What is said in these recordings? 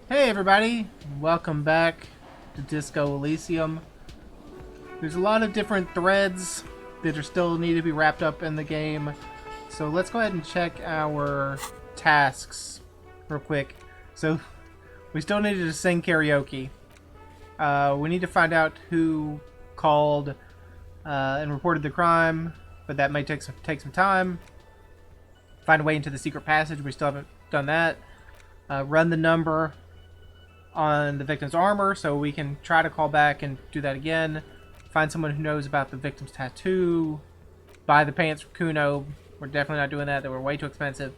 Hey everybody, welcome back to Disco Elysium. There's a lot of different threads that are still need to be wrapped up in the game. So let's go ahead and check our tasks real quick. So we still needed to sing karaoke. We need to find out who called and reported the crime, but that may take some time. Find a way into the secret passage, we still haven't done that. Run the number on the victim's armor, so we can try to call back and do that again. Find someone who knows about the victim's tattoo. Buy the pants from Kuno. We're definitely not doing that. They were way too expensive.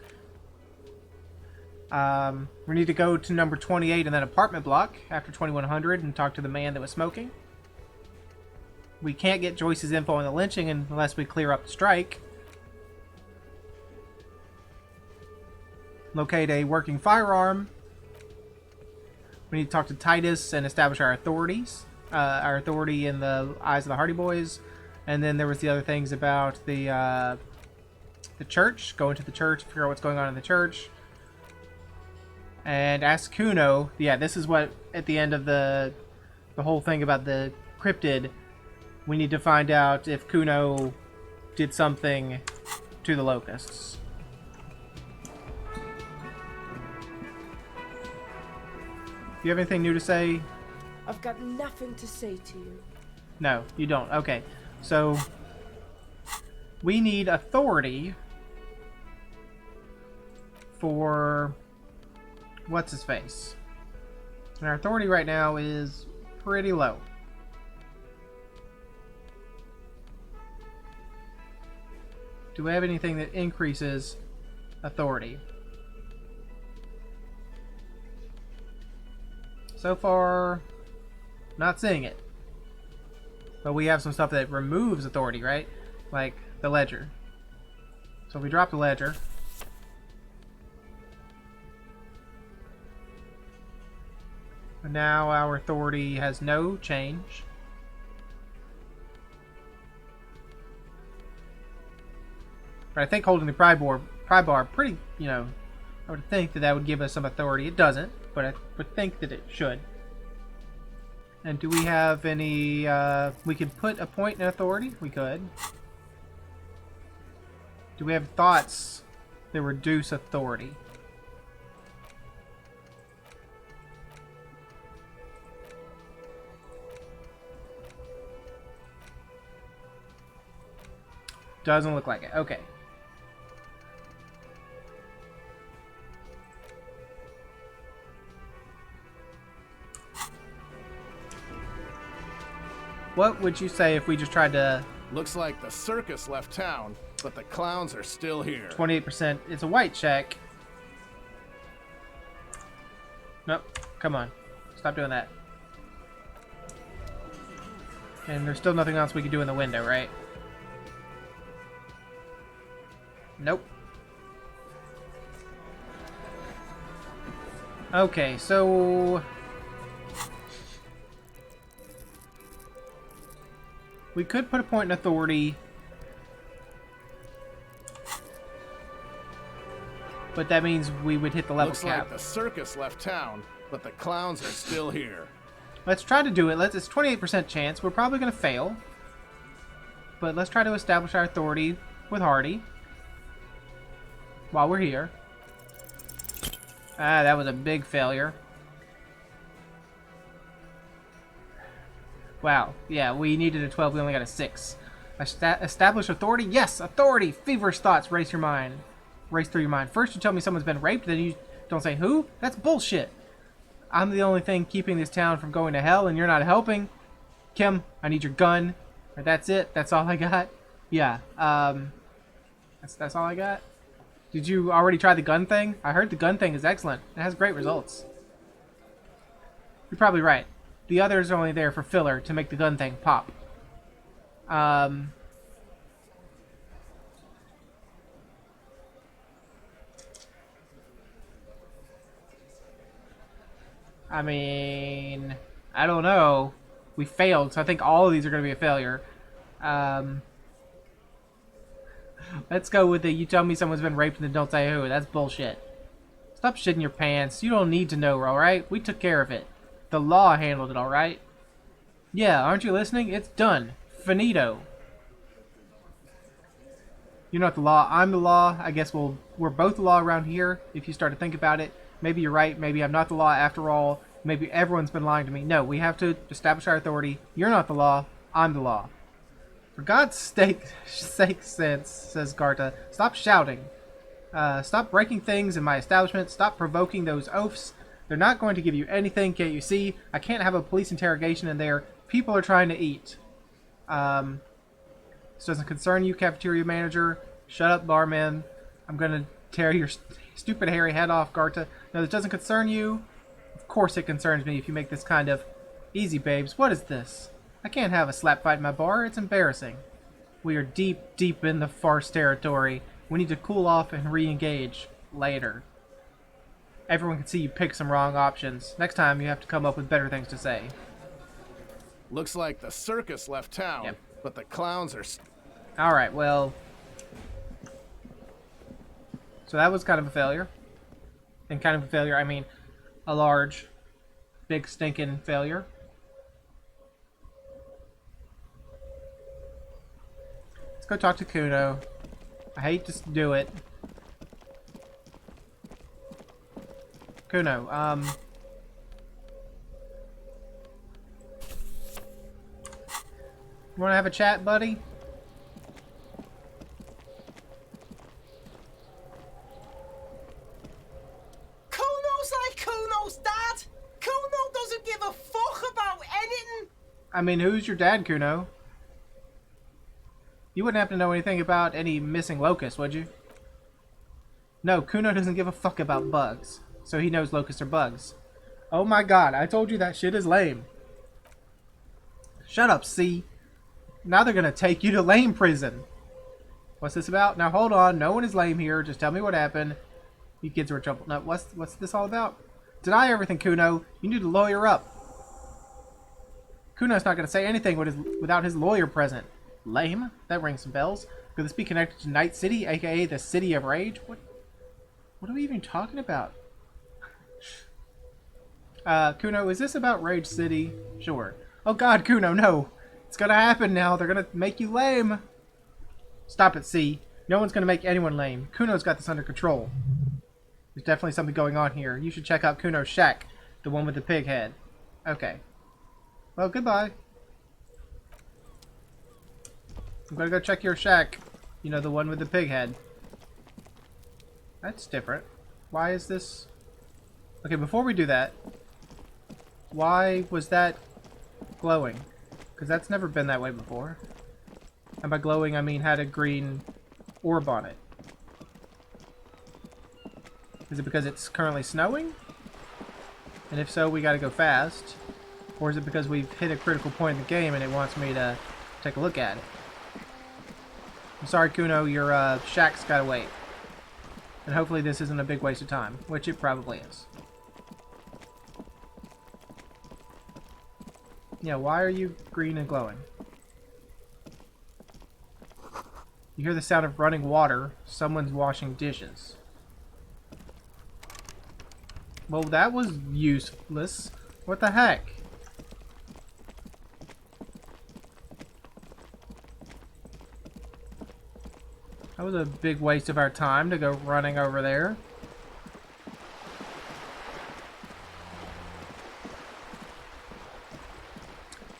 We need to go to number 28 in that apartment block after 2100 and talk to the man that was smoking. We can't get Joyce's info on the lynching unless we clear up the strike. Locate a working firearm. We need to talk to Titus and establish our authorities. Our authority in the eyes of the Hardy Boys. And then there was the other things about the church. Go into the church, figure out what's going on in the church. And ask Kuno. Yeah, this is what, at the end of the whole thing about the cryptid, we need to find out if Kuno did something to the locusts. Do you have anything new to say? I've got nothing to say to you. No, you don't. Okay. So, we need authority for what's-his-face. And our authority right now is pretty low. Do we have anything that increases authority? So far, not seeing it. But we have some stuff that removes authority, right? Like the ledger. So if we drop the ledger. And now our authority has no change. But I think holding the pry bar pretty, I would think that would give us some authority. It doesn't, but I would think that it should. And do we have any, we could put a point in authority? We could. Do we have thoughts that reduce authority? Doesn't look like it. Okay. What would you say if we just tried to... Looks like the circus left town, but the clowns are still here. 28%. It's a white check. Nope. Come on. Stop doing that. And there's still nothing else we can do in the window, right? Nope. Okay, so... we could put a point in authority, but that means we would hit the level Looks cap. like the circus left town, but the clowns are still here. Let's try to do it. It's 28% chance. We're probably going to fail, but let's try to establish our authority with Hardy while we're here. Ah, that was a big failure. Wow. Yeah, we needed a 12. We only got a 6. Establish authority? Yes! Authority! Feverish thoughts race your mind. Race through your mind. First you tell me someone's been raped, then you don't say who? That's bullshit. I'm the only thing keeping this town from going to hell, and you're not helping. Kim, I need your gun. Or that's it. That's all I got. Yeah. That's all I got. Did you already try the gun thing? I heard the gun thing is excellent. It has great results. You're probably right. The others are only there for filler to make the gun thing pop. I mean, I don't know. We failed, so I think all of these are going to be a failure. Let's go with the you tell me someone's been raped and then don't say who. That's bullshit. Stop shitting your pants. You don't need to know, alright? We took care of it. The law handled it, alright? Yeah, aren't you listening? It's done. Finito. You're not the law, I'm the law. I guess we're both the law around here, if you start to think about it. Maybe you're right, maybe I'm not the law after all. Maybe everyone's been lying to me. No, we have to establish our authority. You're not the law, I'm the law. For God's sake, says Garta, stop shouting. Stop breaking things in my establishment. Stop provoking those oafs. They're not going to give you anything, can't you see? I can't have a police interrogation in there. People are trying to eat. This doesn't concern you, cafeteria manager. Shut up, barman. I'm gonna tear your stupid hairy head off, Garta. No, this doesn't concern you. Of course it concerns me if you make this kind of... Easy, babes. What is this? I can't have a slap fight in my bar. It's embarrassing. We are deep, deep in the farce territory. We need to cool off and re-engage later. Everyone can see you pick some wrong options. Next time, you have to come up with better things to say. Looks like the circus left town, Yep. but the clowns are... Alright, well... So that was kind of a failure. And kind of a failure, I mean a large, big stinking failure. Let's go talk to Kuno. I hate to do it. Kuno, you wanna have a chat, buddy? Kuno's like Kuno's dad. Kuno doesn't give a fuck about anything. I mean, who's your dad, Kuno? You wouldn't have to know anything about any missing locusts, would you? No, Kuno doesn't give a fuck about bugs. So he knows locusts are bugs. Oh my god, I told you that shit is lame. Shut up, C. Now they're gonna take you to lame prison. What's this about? Now hold on, no one is lame here. Just tell me what happened. You kids are in trouble. No, what's this all about? Deny everything, Kuno. You need to lawyer up. Kuno's not gonna say anything without his lawyer present. Lame? That rings some bells. Could this be connected to Night City, aka the City of Rage? What are we even talking about? Kuno, is this about Rage City? Sure. Oh god, Kuno, no! It's gonna happen now. They're gonna make you lame. Stop it, C. No one's gonna make anyone lame. Kuno's got this under control. There's definitely something going on here. You should check out Kuno's shack. The one with the pig head. Okay. Well, goodbye. I'm gonna go check your shack. You know, the one with the pig head. That's different. Why is this... Okay, before we do that, why was that glowing? Because that's never been that way before. And by glowing, I mean had a green orb on it. Is it because it's currently snowing? And if so, we gotta go fast. Or is it because we've hit a critical point in the game and it wants me to take a look at it? I'm sorry, Kuno, your shack's gotta wait. And hopefully this isn't a big waste of time, which it probably is. Yeah, why are you green and glowing? You hear the sound of running water. Someone's washing dishes. Well, that was useless. What the heck? That was a big waste of our time to go running over there.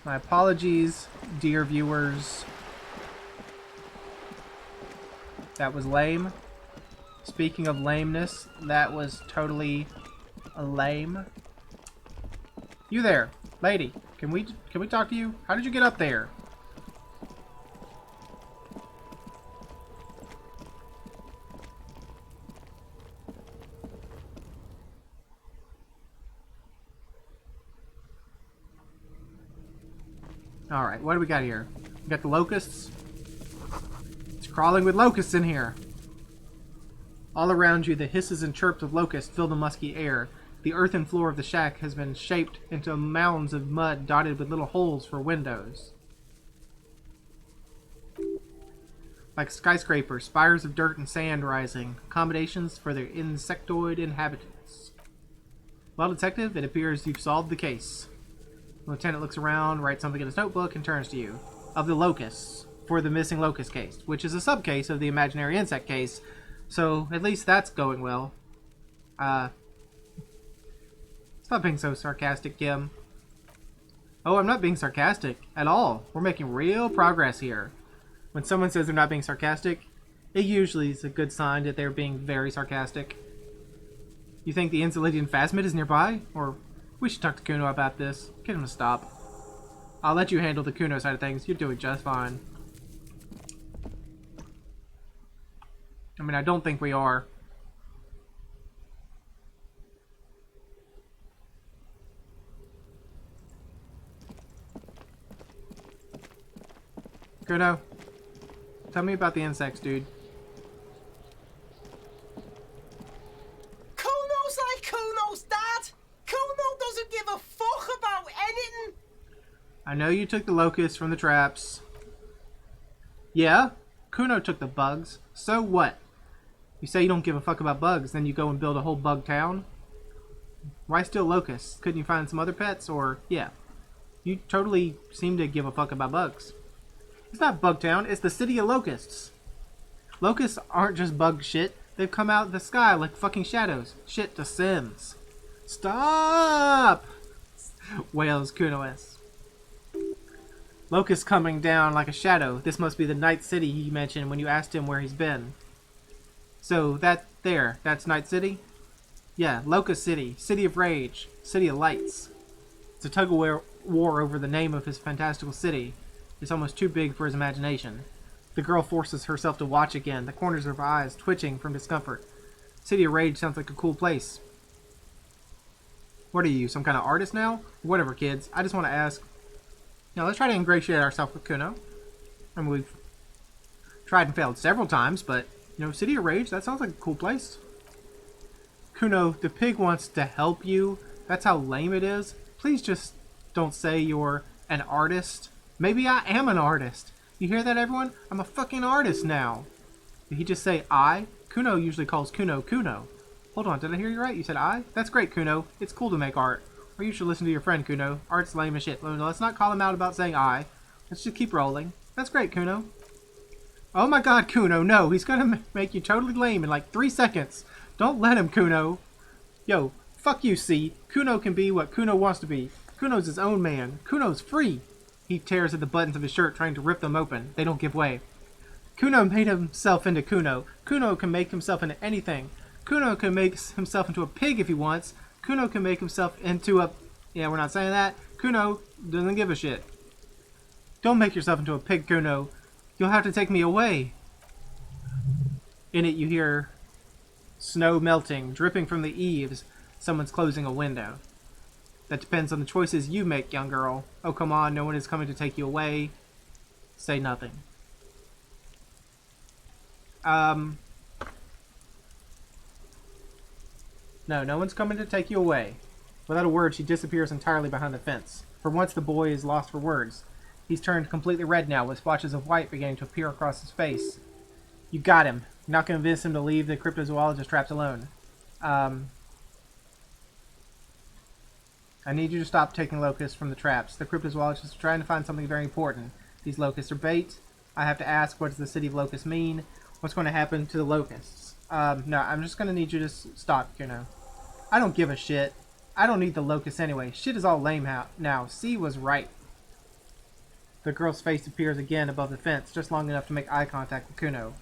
My apologies, dear viewers. That was lame. Speaking of lameness, that was totally lame. You there, lady? Can we talk to you? How did you get up there? Alright, what do we got here? We got the locusts. It's crawling with locusts in here. All around you, the hisses and chirps of locusts fill the musky air. The earthen floor of the shack has been shaped into mounds of mud dotted with little holes for windows. Like skyscrapers, spires of dirt and sand rising, accommodations for their insectoid inhabitants. Well, Detective, it appears you've solved the case. The lieutenant looks around, writes something in his notebook, and turns to you. Of the locusts, for the missing locust case, which is a subcase of the imaginary insect case, so at least that's going well. Stop being so sarcastic, Kim. Oh, I'm not being sarcastic at all. We're making real progress here. When someone says they're not being sarcastic, it usually is a good sign that they're being very sarcastic. You think the Insulated Phasmid is nearby? Or we should talk to Kuno about this. Get him to stop. I'll let you handle the Kuno side of things. You're doing just fine. I mean, I don't think we are. Kuno, tell me about the insects, dude. Kuno's like Kuno's dad. Kuno doesn't give a fuck about anything. I know you took the locusts from the traps. Yeah, Kuno took the bugs. So what? You say you don't give a fuck about bugs, then you go and build a whole bug town? Why steal locusts? Couldn't you find some other pets? Or, yeah. You totally seem to give a fuck about bugs. It's not Bugtown, it's the city of locusts. Locusts aren't just bug shit. They've come out of the sky like fucking shadows. Shit descends. Stop! Wails Kunoes. Locusts coming down like a shadow. This must be the Night City he mentioned when you asked him where he's been. So, that's Night City? Yeah, Locust City. City of Rage. City of Lights. It's a tug-of-war over the name of his fantastical city. It's almost too big for his imagination. The girl forces herself to watch again, the corners of her eyes twitching from discomfort. City of Rage sounds like a cool place. What are you, some kind of artist now? Whatever, kids. I just want to ask. Now, let's try to ingratiate ourselves with Kuno. I mean, we've tried and failed several times, but, you know, City of Rage, that sounds like a cool place. Kuno, the pig wants to help you. That's how lame it is. Please just don't say you're an artist. Maybe I am an artist. You hear that, everyone? I'm a fucking artist now. Did he just say I? Kuno usually calls Kuno Kuno. Hold on, did I hear you right? You said I? That's great, Kuno. It's cool to make art. Or you should listen to your friend, Kuno. Art's lame as shit. Let's not call him out about saying I. Let's just keep rolling. That's great, Kuno. Oh my god, Kuno, no. He's gonna make you totally lame in like 3 seconds. Don't let him, Kuno. Yo, fuck you, see. Kuno can be what Kuno wants to be. Kuno's his own man. Kuno's free. He tears at the buttons of his shirt, trying to rip them open. They don't give way. Kuno made himself into Kuno. Kuno can make himself into anything. Kuno can make himself into a pig if he wants. Kuno can make himself into a... Yeah, we're not saying that. Kuno doesn't give a shit. Don't make yourself into a pig, Kuno. You'll have to take me away. In it, you hear snow melting, dripping from the eaves. Someone's closing a window. That depends on the choices you make, young girl. Oh, come on, no one is coming to take you away. Say nothing. No one's coming to take you away. Without a word, she disappears entirely behind the fence. For once, the boy is lost for words. He's turned completely red now, with splotches of white beginning to appear across his face. You got him. You're not going to convince him to leave the cryptozoologist trapped alone. I need you to stop taking locusts from the traps. The cryptozoologists are trying to find something very important. These locusts are bait. I have to ask, what does the city of locusts mean? What's going to happen to the locusts? No, I'm just going to need you to stop, Kuno. I don't give a shit. I don't need the locusts anyway. Shit is all lame now. C was right. The girl's face appears again above the fence, just long enough to make eye contact with Kuno.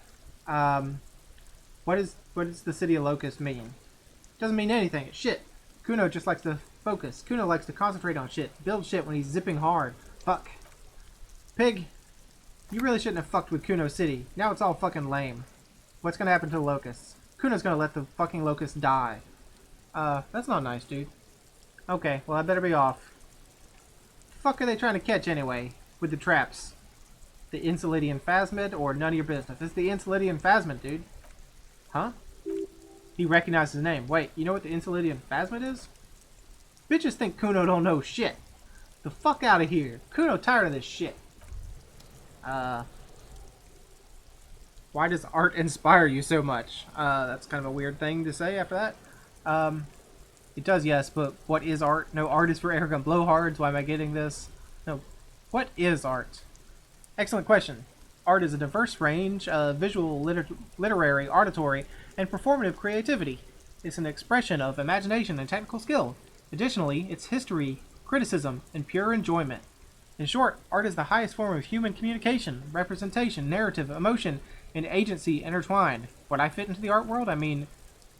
What does the city of locusts mean? Doesn't mean anything. It's shit. Kuno just likes to focus. Kuno likes to concentrate on shit. Build shit when he's zipping hard. Fuck. Pig, you really shouldn't have fucked with Kuno City. Now it's all fucking lame. What's gonna happen to the locusts? Kuno's gonna let the fucking locusts die. That's not nice, dude. Okay, well I better be off. The fuck are they trying to catch anyway? With the traps? The Insulated Phasmid or none of your business? It's the Insulated Phasmid, dude. Huh? He recognized his name. Wait, you know what the Insulated Phasmid is? Bitches think Kuno don't know shit. The fuck out of here. Kuno tired of this shit. Why does art inspire you so much? That's kind of a weird thing to say after that. It does, yes, but what is art? No, art is for arrogant blowhards. Why am I getting this? No, what is art? Excellent question. Art is a diverse range of visual, literary, auditory, and performative creativity. It's an expression of imagination and technical skill. Additionally, it's history, criticism, and pure enjoyment. In short, art is the highest form of human communication, representation, narrative, emotion, and agency intertwined. Would I fit into the art world? I mean,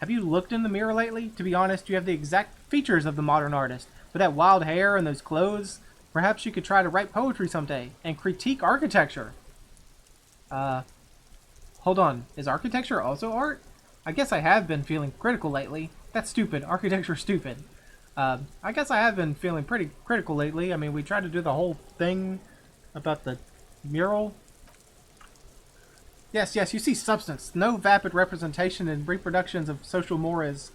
have you looked in the mirror lately? To be honest, you have the exact features of the modern artist. With that wild hair and those clothes, perhaps you could try to write poetry someday and critique architecture. Hold on. Is architecture also art? I guess I have been feeling critical lately. That's stupid. Architecture's stupid. I guess I have been feeling pretty critical lately. I mean, we tried to do the whole thing about the mural. Yes, you see substance. No vapid representation and reproductions of social mores.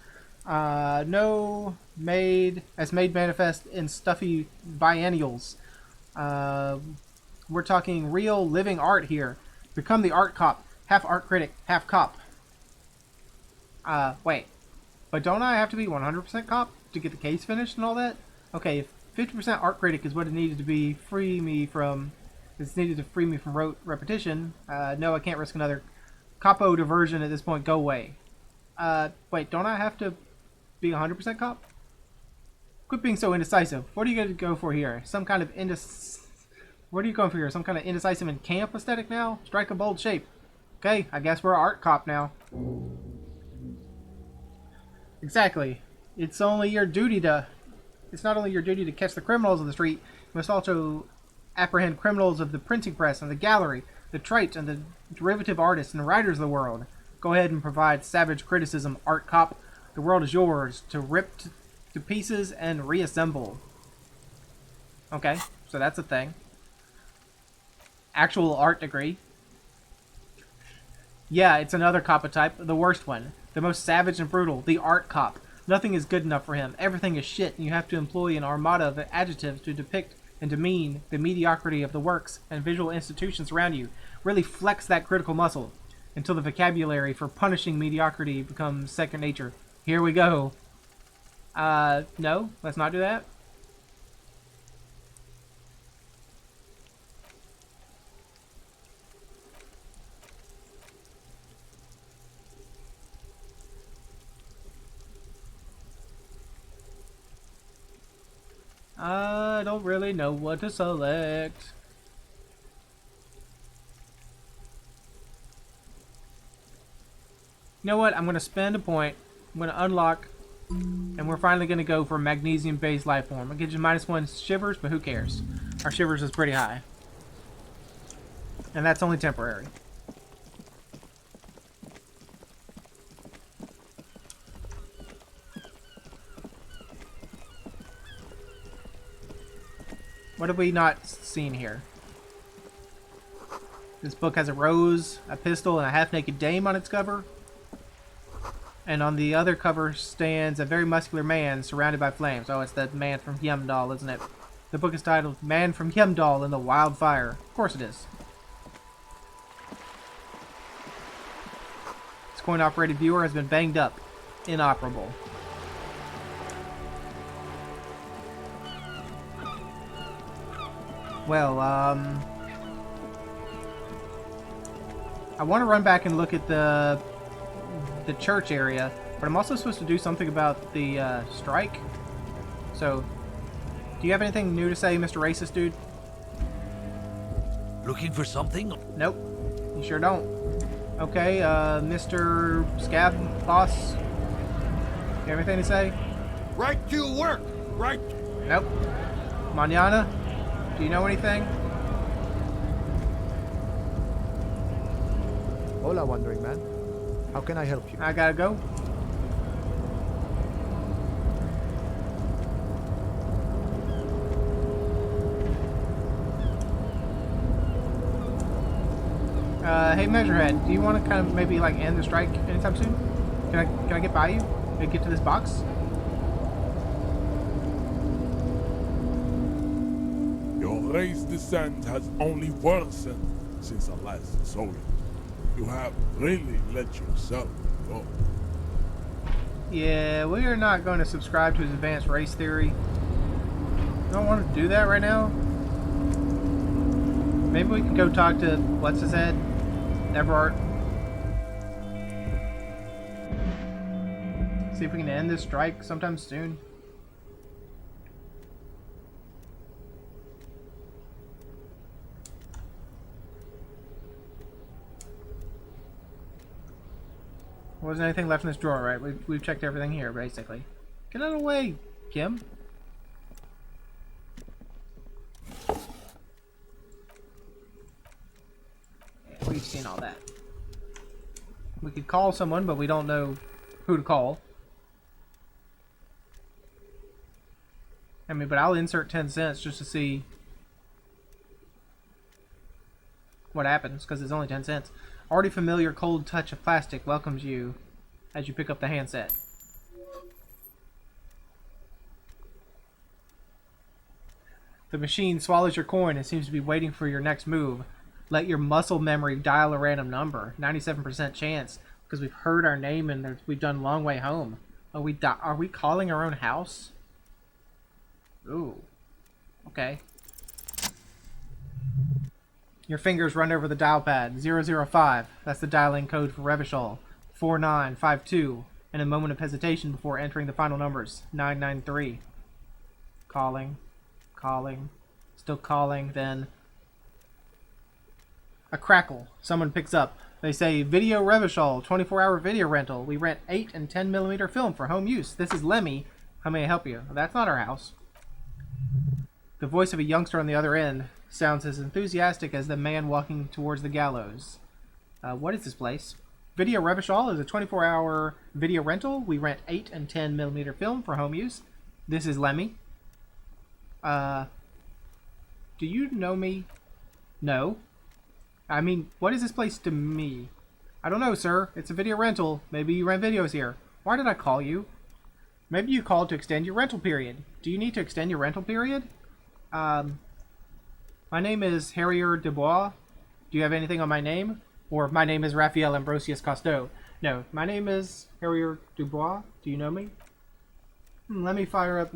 No made manifest in stuffy biennials. We're talking real living art here. Become the art cop. Half art critic, half cop. Wait. But don't I have to be 100% cop to get the case finished and all that? Okay, if 50% art critic is what it needed to be, it's needed to free me from rote repetition, no, I can't risk another capo diversion at this point. Go away. Wait, don't I have to be 100% cop? Quit being so indecisive. What are you going to go for here? Some kind of What are you going for here? Some kind of indecisive and camp aesthetic now? Strike a bold shape. Okay, I guess we're art cop now. Exactly. It's not only your duty to catch the criminals of the street, you must also apprehend criminals of the printing press and the gallery, the trite and the derivative artists and writers of the world. Go ahead and provide savage criticism, art cop. The world is yours to rip to pieces and reassemble. Okay, so that's a thing. Actual art degree. Yeah, it's another coppa type, the worst one. The most savage and brutal, the art cop. Nothing is good enough for him. Everything is shit, and you have to employ an armada of adjectives to depict and demean the mediocrity of the works and visual institutions around you. Really flex that critical muscle until the vocabulary for punishing mediocrity becomes second nature. Here we go. No, let's not do that. I don't really know what to select. You know what? I'm going to spend a point. I'm going to unlock. And we're finally going to go for magnesium-based life form. I'll get you -1 shivers, but who cares? Our shivers is pretty high. And that's only temporary. What have we not seen here? This book has a rose, a pistol, and a half-naked dame on its cover. And on the other cover stands a very muscular man surrounded by flames. Oh, it's that man from Yemdal, isn't it? The book is titled Man from Yemdal in the Wildfire. Of course it is. This coin-operated viewer has been banged up. Inoperable. Well, I want to run back and look at the church area, but I'm also supposed to do something about the strike. So, do you have anything new to say, Mr. Racist Dude? Looking for something? Nope. You sure don't. Okay, Mr. Scab Boss? You have anything to say? Right to work! Right! Nope. Manana? Do you know anything? Hola, Wandering Man. How can I help you? I gotta go. Hey Measurehead, do you want to kind of maybe like end the strike anytime soon? Can I get by you? Can I get to this box? Your race descent has only worsened since I last saw you. You have really let yourself go. Yeah, we are not going to subscribe to his advanced race theory. I don't want to do that right now. Maybe we can go talk to, what's his head? Everard. See if we can end this strike sometime soon. Wasn't anything left in this drawer, right? We've checked everything here, basically. Get out of the way, Kim. Yeah, we've seen all that. We could call someone, but we don't know who to call. I mean, but I'll insert 10 cents just to see what happens, because it's only 10 cents. Already familiar cold touch of plastic welcomes you as you pick up the handset. The machine swallows your coin and seems to be waiting for your next move. Let your muscle memory dial a random number. 97% chance, because we've heard our name and we've done Long Way Home. Are we calling our own house? Ooh. Okay. Your fingers run over the dial pad. 005. That's the dialing code for Revachol. 4952. And a moment of hesitation before entering the final numbers. 993. Calling. Calling. Still calling. Then a crackle. Someone picks up. They say, Video Revachol, 24-hour video rental. We rent 8 and 10mm film for home use. This is Lemmy. How may I help you? That's not our house. The voice of a youngster on the other end sounds as enthusiastic as the man walking towards the gallows. What is this place? Video Revachol is a 24-hour video rental. We rent 8 and 10mm film for home use. This is Lemmy. Do you know me? No. I mean, what is this place to me? I don't know, sir. It's a video rental. Maybe you rent videos here. Why did I call you? Maybe you called to extend your rental period. Do you need to extend your rental period? My name is Harrier Dubois. Do you have anything on my name? Or my name is Raphael Ambrosius Costeau. No, my name is Harrier Dubois. Do you know me? Let me fire up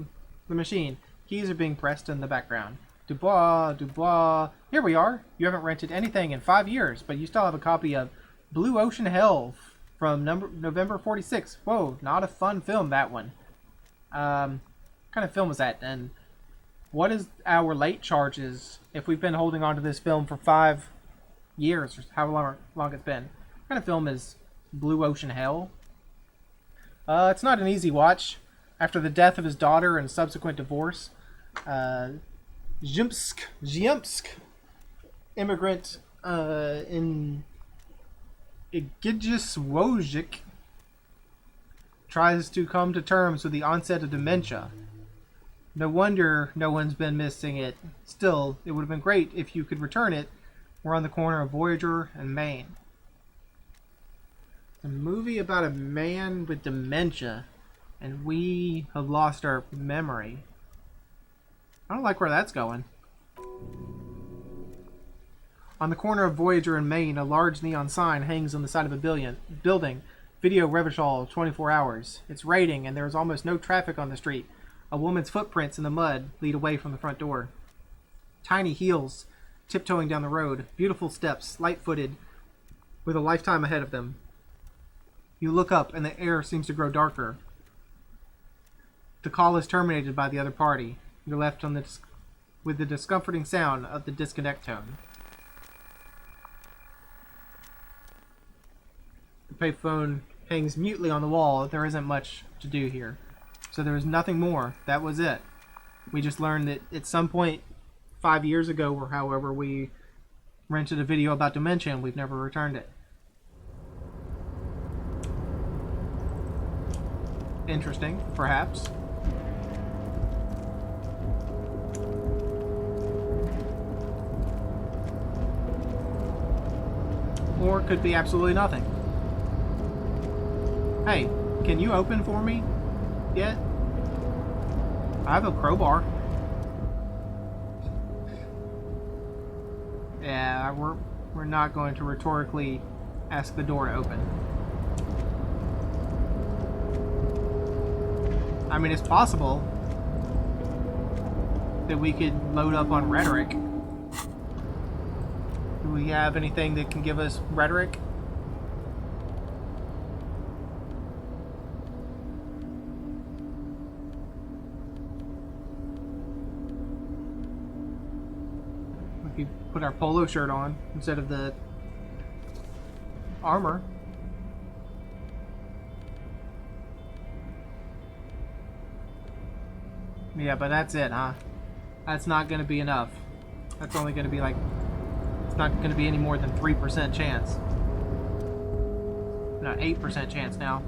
the machine. Keys are being pressed in the background. Dubois, Dubois. Here we are. You haven't rented anything in 5 years, but you still have a copy of Blue Ocean Hell from November 46. Whoa, not a fun film, that one. What kind of film was that? And what is our late charges if we've been holding on to this film for 5 years, or however long it's been? What kind of film is Blue Ocean Hell? It's not an easy watch. After the death of his daughter and subsequent divorce, Zhimsk, immigrant in Igijiswojik, tries to come to terms with the onset of dementia. No wonder no one's been missing it. Still, it would have been great if you could return it. We're on the corner of Voyager and Maine. A movie about a man with dementia, and we have lost our memory. I don't like where that's going. On the corner of Voyager and Maine, a large neon sign hangs on the side of a building. Video Revachol, 24 hours. It's raining, and there is almost no traffic on the street. A woman's footprints in the mud lead away from the front door. Tiny heels tiptoeing down the road. Beautiful steps, light-footed, with a lifetime ahead of them. You look up, and the air seems to grow darker. The call is terminated by the other party. You're left on with the discomforting sound of the disconnect tone. The payphone hangs mutely on the wall. There isn't much to do here. So there was nothing more. That was it. We just learned that at some point 5 years ago, or however, we rented a video about dementia and we've never returned it. Interesting, perhaps. Or it could be absolutely nothing. Hey, can you open for me yet? I have a crowbar. Yeah, we're not going to rhetorically ask the door to open. I mean, it's possible that we could load up on rhetoric. Do we have anything that can give us rhetoric? We could put our polo shirt on instead of the armor. Yeah, but that's it, huh? That's not going to be enough. That's only going to be like... It's not going to be any more than 3% chance. No, 8% chance now.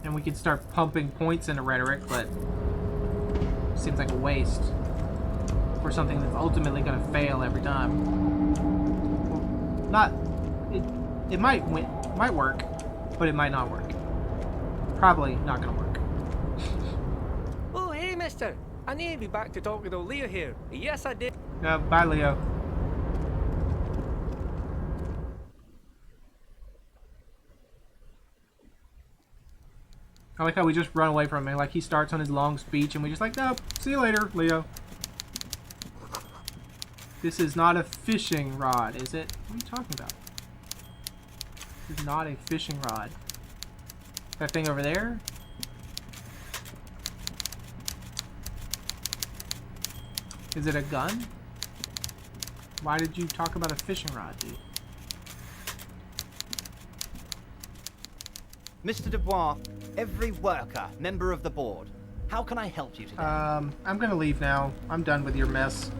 And we can start pumping points into rhetoric, but... It seems like a waste. For something that's ultimately going to fail every time. Not... It might win, might work, but it might not work. Probably not gonna work. Oh, hey, mister. I need to be back to talking to Leo here. Yes, I did. Bye, Leo. I like how we just run away from him. Like, he starts on his long speech, and we just like, no, see you later, Leo. This is not a fishing rod, is it? What are you talking about? This is not a fishing rod. That thing over there? Is it a gun? Why did you talk about a fishing rod, dude? Mr. Dubois, every worker, member of the board. How can I help you today? I'm gonna leave now. I'm done with your mess.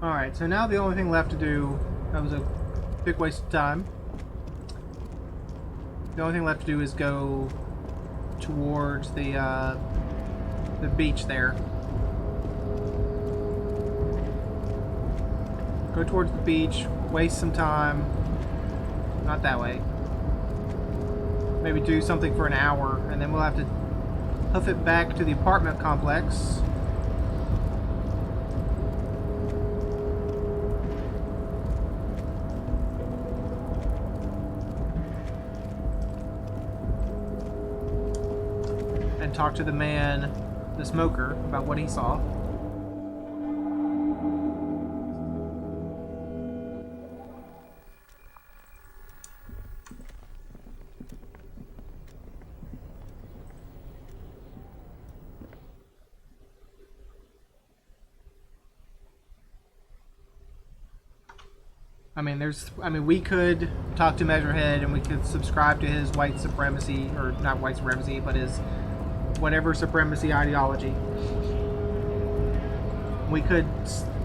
Alright, so now the only thing left to do, that was a big waste of time. The only thing left to do is go towards the beach there. Go towards the beach, waste some time. Not that way. Maybe do something for an hour, and then we'll have to hoof it back to the apartment complex. Talk to the man, the smoker, about what he saw. I mean, we could talk to Measurehead and we could subscribe to his white supremacy, or not white supremacy, but his whatever supremacy ideology. We could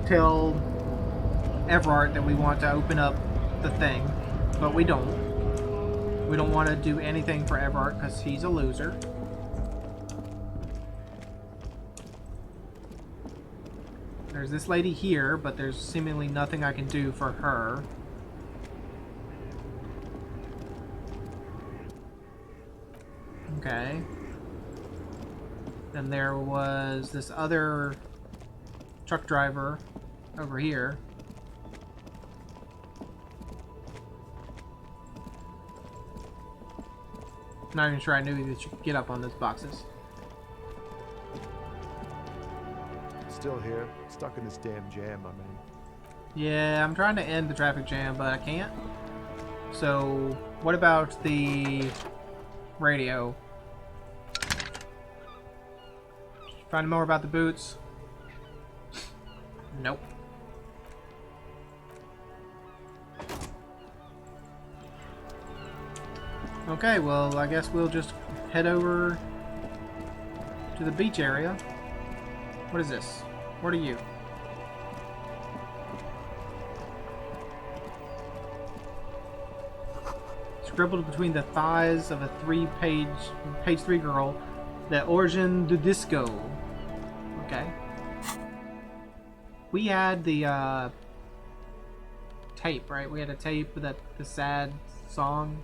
tell Everard that we want to open up the thing, but we don't. We don't want to do anything for Everard because he's a loser. There's this lady here, but there's seemingly nothing I can do for her. Okay. And there was this other truck driver over here. Not even sure I knew that you could get up on those boxes. Still here, stuck in this damn jam, I mean. Yeah, I'm trying to end the traffic jam, but I can't. So, what about the radio? Find more about the boots? Nope. Okay, well, I guess we'll just head over to the beach area. What is this? What are you? Scribbled between the thighs of a page 3 girl, the origin du disco. Okay. We had the tape, right? We had a tape with the sad song.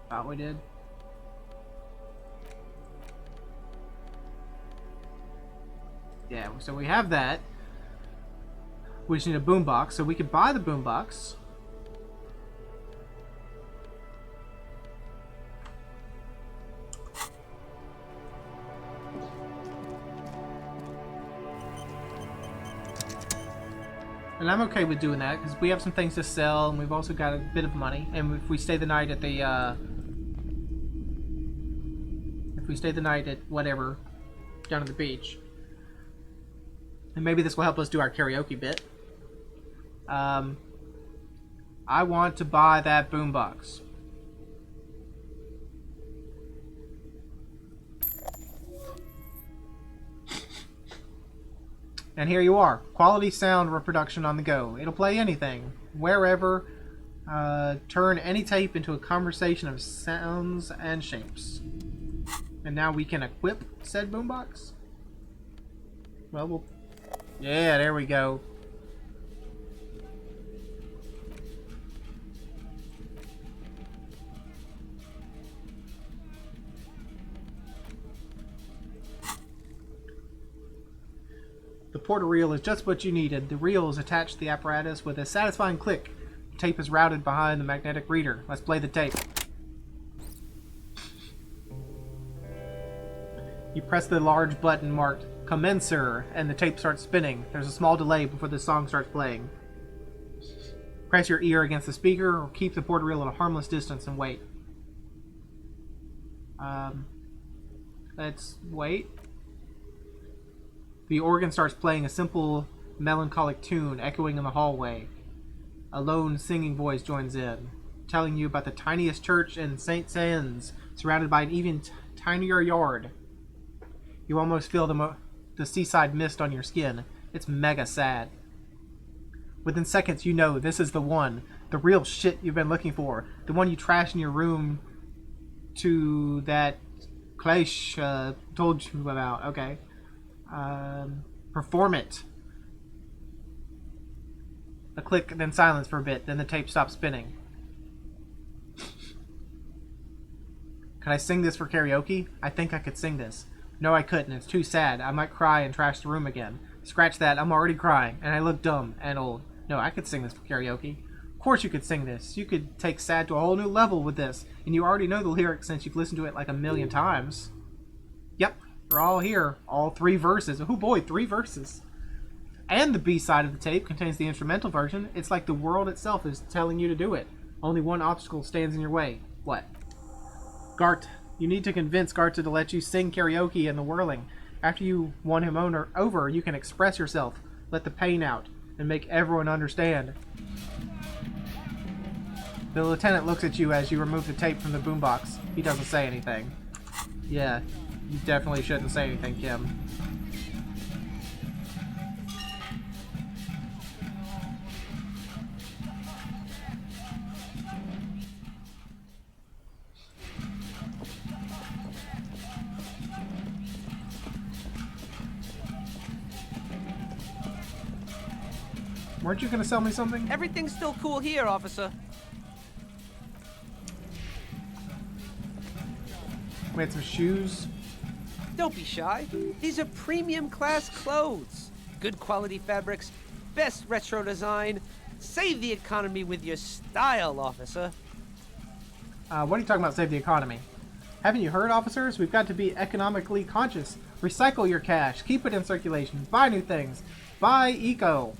Thought we did. Yeah, so we have that. We just need a boombox, so we could buy the boombox. And I'm okay with doing that, because we have some things to sell, and we've also got a bit of money. And if we stay the night at the, if we stay the night at whatever, down at the beach. And maybe this will help us do our karaoke bit. I want to buy that boombox. And here you are. Quality sound reproduction on the go. It'll play anything, wherever. Turn any tape into a conversation of sounds and shapes. And now we can equip said boombox? Well, yeah, there we go. The porter reel is just what you needed. The reel is attached to the apparatus with a satisfying click. The tape is routed behind the magnetic reader. Let's play the tape. You press the large button marked Commencer and the tape starts spinning. There's a small delay before the song starts playing. Press your ear against the speaker or keep the porter reel at a harmless distance and wait. Let's wait. The organ starts playing a simple, melancholic tune echoing in the hallway. A lone singing voice joins in, telling you about the tiniest church in St. Sands, surrounded by an even tinier yard. You almost feel the seaside mist on your skin. It's mega sad. Within seconds, you know this is the one, the real shit you've been looking for, the one you trashed in your room to that Clash told you about. Okay. Perform it. A click, then silence for a bit, then the tape stops spinning. Can I sing this for karaoke? I think I could sing this. No, I couldn't. It's too sad. I might cry and trash the room again. Scratch that. I'm already crying, and I look dumb and old. No, I could sing this for karaoke. Of course you could sing this. You could take sad to a whole new level with this, and you already know the lyrics since you've listened to it like a million times. Yep. They're all here. All 3 verses. Oh boy, 3 verses. And the B-side of the tape contains the instrumental version. It's like the world itself is telling you to do it. Only one obstacle stands in your way. What? Gart. You need to convince Garta to let you sing karaoke in the whirling. After you won him over, you can express yourself, let the pain out, and make everyone understand. The lieutenant looks at you as you remove the tape from the boombox. He doesn't say anything. Yeah. You definitely shouldn't say anything, Kim. Weren't you gonna sell me something? Everything's still cool here, officer. We had some shoes. Don't be shy. These are premium class clothes. Good quality fabrics, best retro design. Save the economy with your style, officer. What are you talking about, save the economy? Haven't you heard, officers? We've got to be economically conscious. Recycle your cash. Keep it in circulation. Buy new things. Buy eco.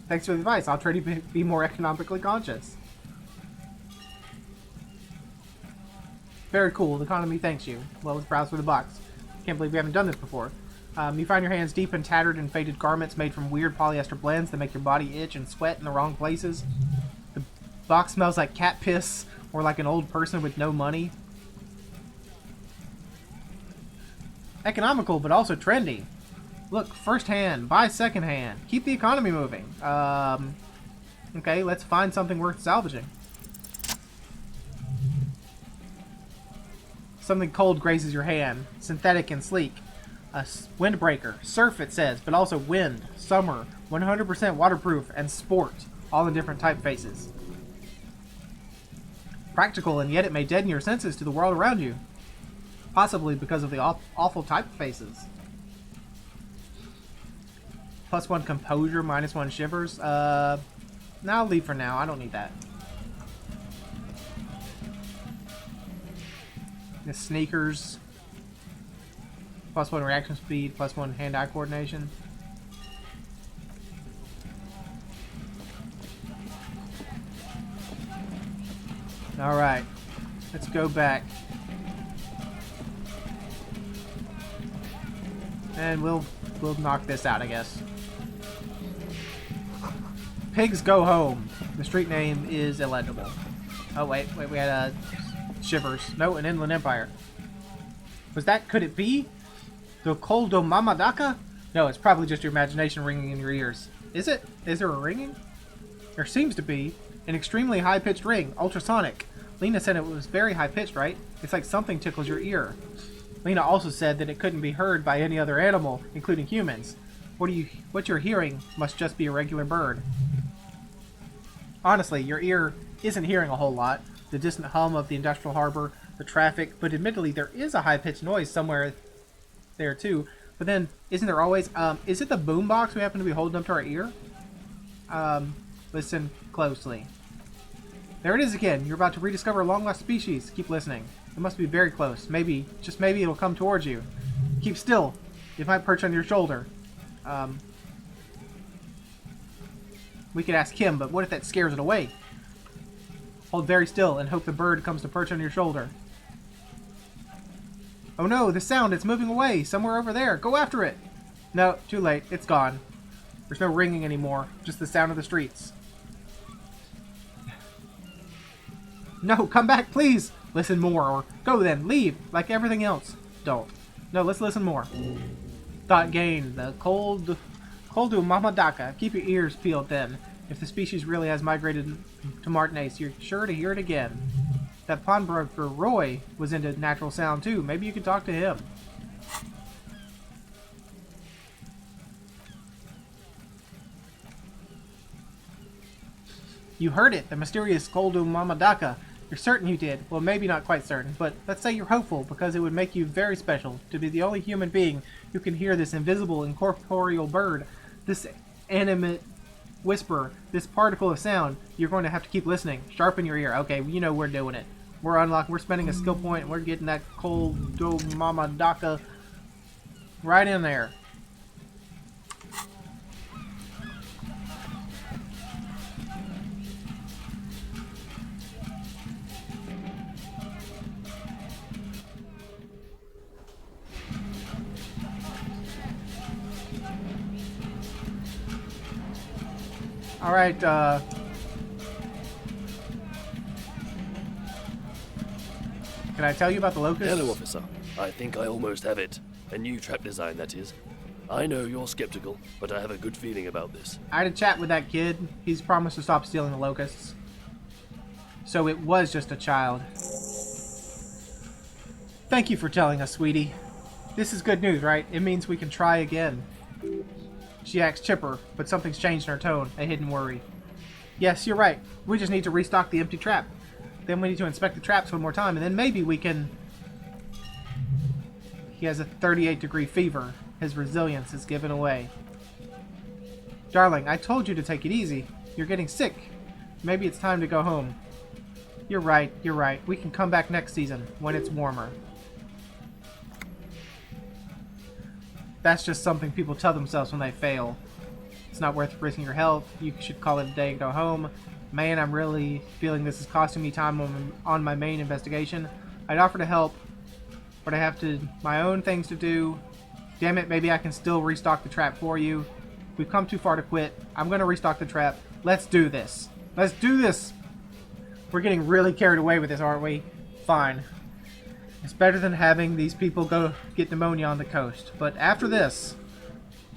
Thanks for the advice. I'll try to be more economically conscious. Very cool. The economy thanks you. Well, let's browse for the box. Can't believe we haven't done this before. You find your hands deep in tattered and faded garments made from weird polyester blends that make your body itch and sweat in the wrong places. The box smells like cat piss or like an old person with no money. Economical, but also trendy. Look, first hand, buy second hand. Keep the economy moving. Okay, let's find something worth salvaging. Something cold grazes your hand. Synthetic and sleek. A windbreaker. Surf, it says, but also wind, summer, 100% waterproof, and sport. All in different typefaces. Practical, and yet it may deaden your senses to the world around you. Possibly because of the awful typefaces. +1 composure, -1 shivers. No, I'll leave for now. I don't need that. The sneakers. +1 reaction speed, +1 hand-eye coordination. Alright. Let's go back. And we'll knock this out, I guess. Pigs go home. The street name is illegible. Oh wait, we had Shivers. No, an Inland Empire. Was that, could it be? The Koldo Mamadaka? No, it's probably just your imagination ringing in your ears. Is it? Is there a ringing? There seems to be. An extremely high-pitched ring. Ultrasonic. Lena said it was very high-pitched, right? It's like something tickles your ear. Lena also said that it couldn't be heard by any other animal, including humans. What you're hearing must just be a regular bird. Honestly, your ear isn't hearing a whole lot. The distant hum of the industrial harbor, the traffic, but admittedly there is a high-pitched noise somewhere there too. But then, isn't there always, is it the boombox we happen to be holding up to our ear? Listen closely. There it is again. You're about to rediscover a long-lost species. Keep listening. It must be very close. Maybe, just maybe it'll come towards you. Keep still. It might perch on your shoulder. We could ask him, but what if that scares it away? Hold very still and hope the bird comes to perch on your shoulder. Oh no, the sound, it's moving away. Somewhere over there. Go after it. No, too late. It's gone. There's no ringing anymore. Just the sound of the streets. No, come back, please. Listen more, or go then. Leave, like everything else. Don't. No, let's listen more. Thought gained. The Koldu Mamadaka. Keep your ears peeled then. If the species really has migrated to Martinaise, you're sure to hear it again. That pawnbroker Roy was into natural sound too. Maybe you could talk to him. You heard it, the mysterious Koldu Mamadaka. You're certain you did. Well, maybe not quite certain, but let's say you're hopeful, because it would make you very special to be the only human being who can hear this invisible, incorporeal bird, this animate whisper, this particle of sound. You're going to have to keep listening. Sharpen your ear. Okay, you know we're doing it. We're unlocking. We're spending a skill point, and we're getting that Koldu Mamadaka right in there. Alright, can I tell you about the locusts? Hello, officer. I think I almost have it. A new trap design, that is. I know you're skeptical, but I have a good feeling about this. I had a chat with that kid. He's promised to stop stealing the locusts. So it was just a child. Thank you for telling us, sweetie. This is good news, right? It means we can try again. She acts chipper, but something's changed in her tone, a hidden worry. Yes, you're right. We just need to restock the empty trap. Then we need to inspect the traps one more time, and then maybe we can... He has a 38-degree fever. His resilience is given away. Darling, I told you to take it easy. You're getting sick. Maybe it's time to go home. You're right, you're right. We can come back next season, when it's warmer. That's just something people tell themselves when they fail. It's not worth risking your health. You should call it a day and go home. Man, I'm really feeling this is costing me time on my main investigation. I'd offer to help, but I have my own things to do. Damn it, maybe I can still restock the trap for you. We've come too far to quit. I'm going to restock the trap. Let's do this. Let's do this! We're getting really carried away with this, aren't we? Fine. It's better than having these people go get pneumonia on the coast. But after this,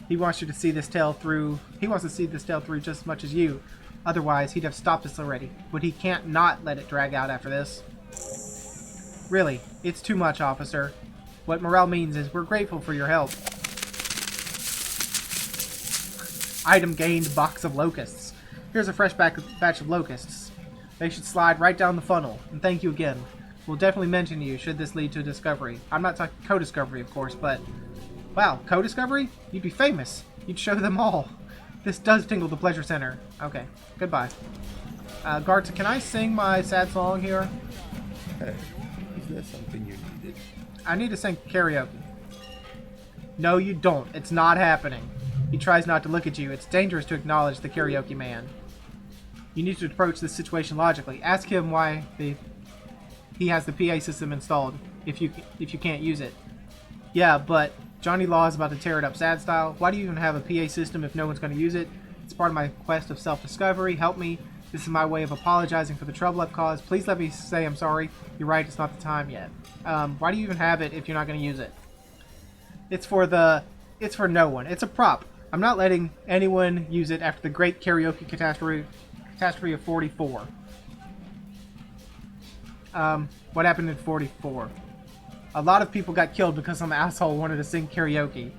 he wants you to see this tale through. He wants to see this tale through just as much as you. Otherwise, he'd have stopped us already. But he can't not let it drag out after this. Really, it's too much, officer. What morale means is we're grateful for your help. Item gained, box of locusts. Here's a fresh batch of locusts. They should slide right down the funnel. And thank you again. We'll definitely mention you should this lead to a discovery. I'm not talking co-discovery, of course, but... Wow, co-discovery? You'd be famous. You'd show them all. This does tingle the pleasure center. Okay, goodbye. Guards, can I sing my sad song here? Hey, is there something you needed? I need to sing karaoke. No, you don't. It's not happening. He tries not to look at you. It's dangerous to acknowledge the karaoke man. You need to approach this situation logically. Ask him why he has the PA system installed if you can't use it. Yeah, but Johnny Law is about to tear it up sad style. Why do you even have a PA system if no one's going to use it? It's part of my quest of self-discovery. Help me. This is my way of apologizing for the trouble I've caused. Please let me say I'm sorry. You're right, it's not the time yet. Why do you even have it if you're not going to use it? It's for no one. It's a prop. I'm not letting anyone use it after the great karaoke catastrophe of 44. What happened in 44? A lot of people got killed because some asshole wanted to sing karaoke.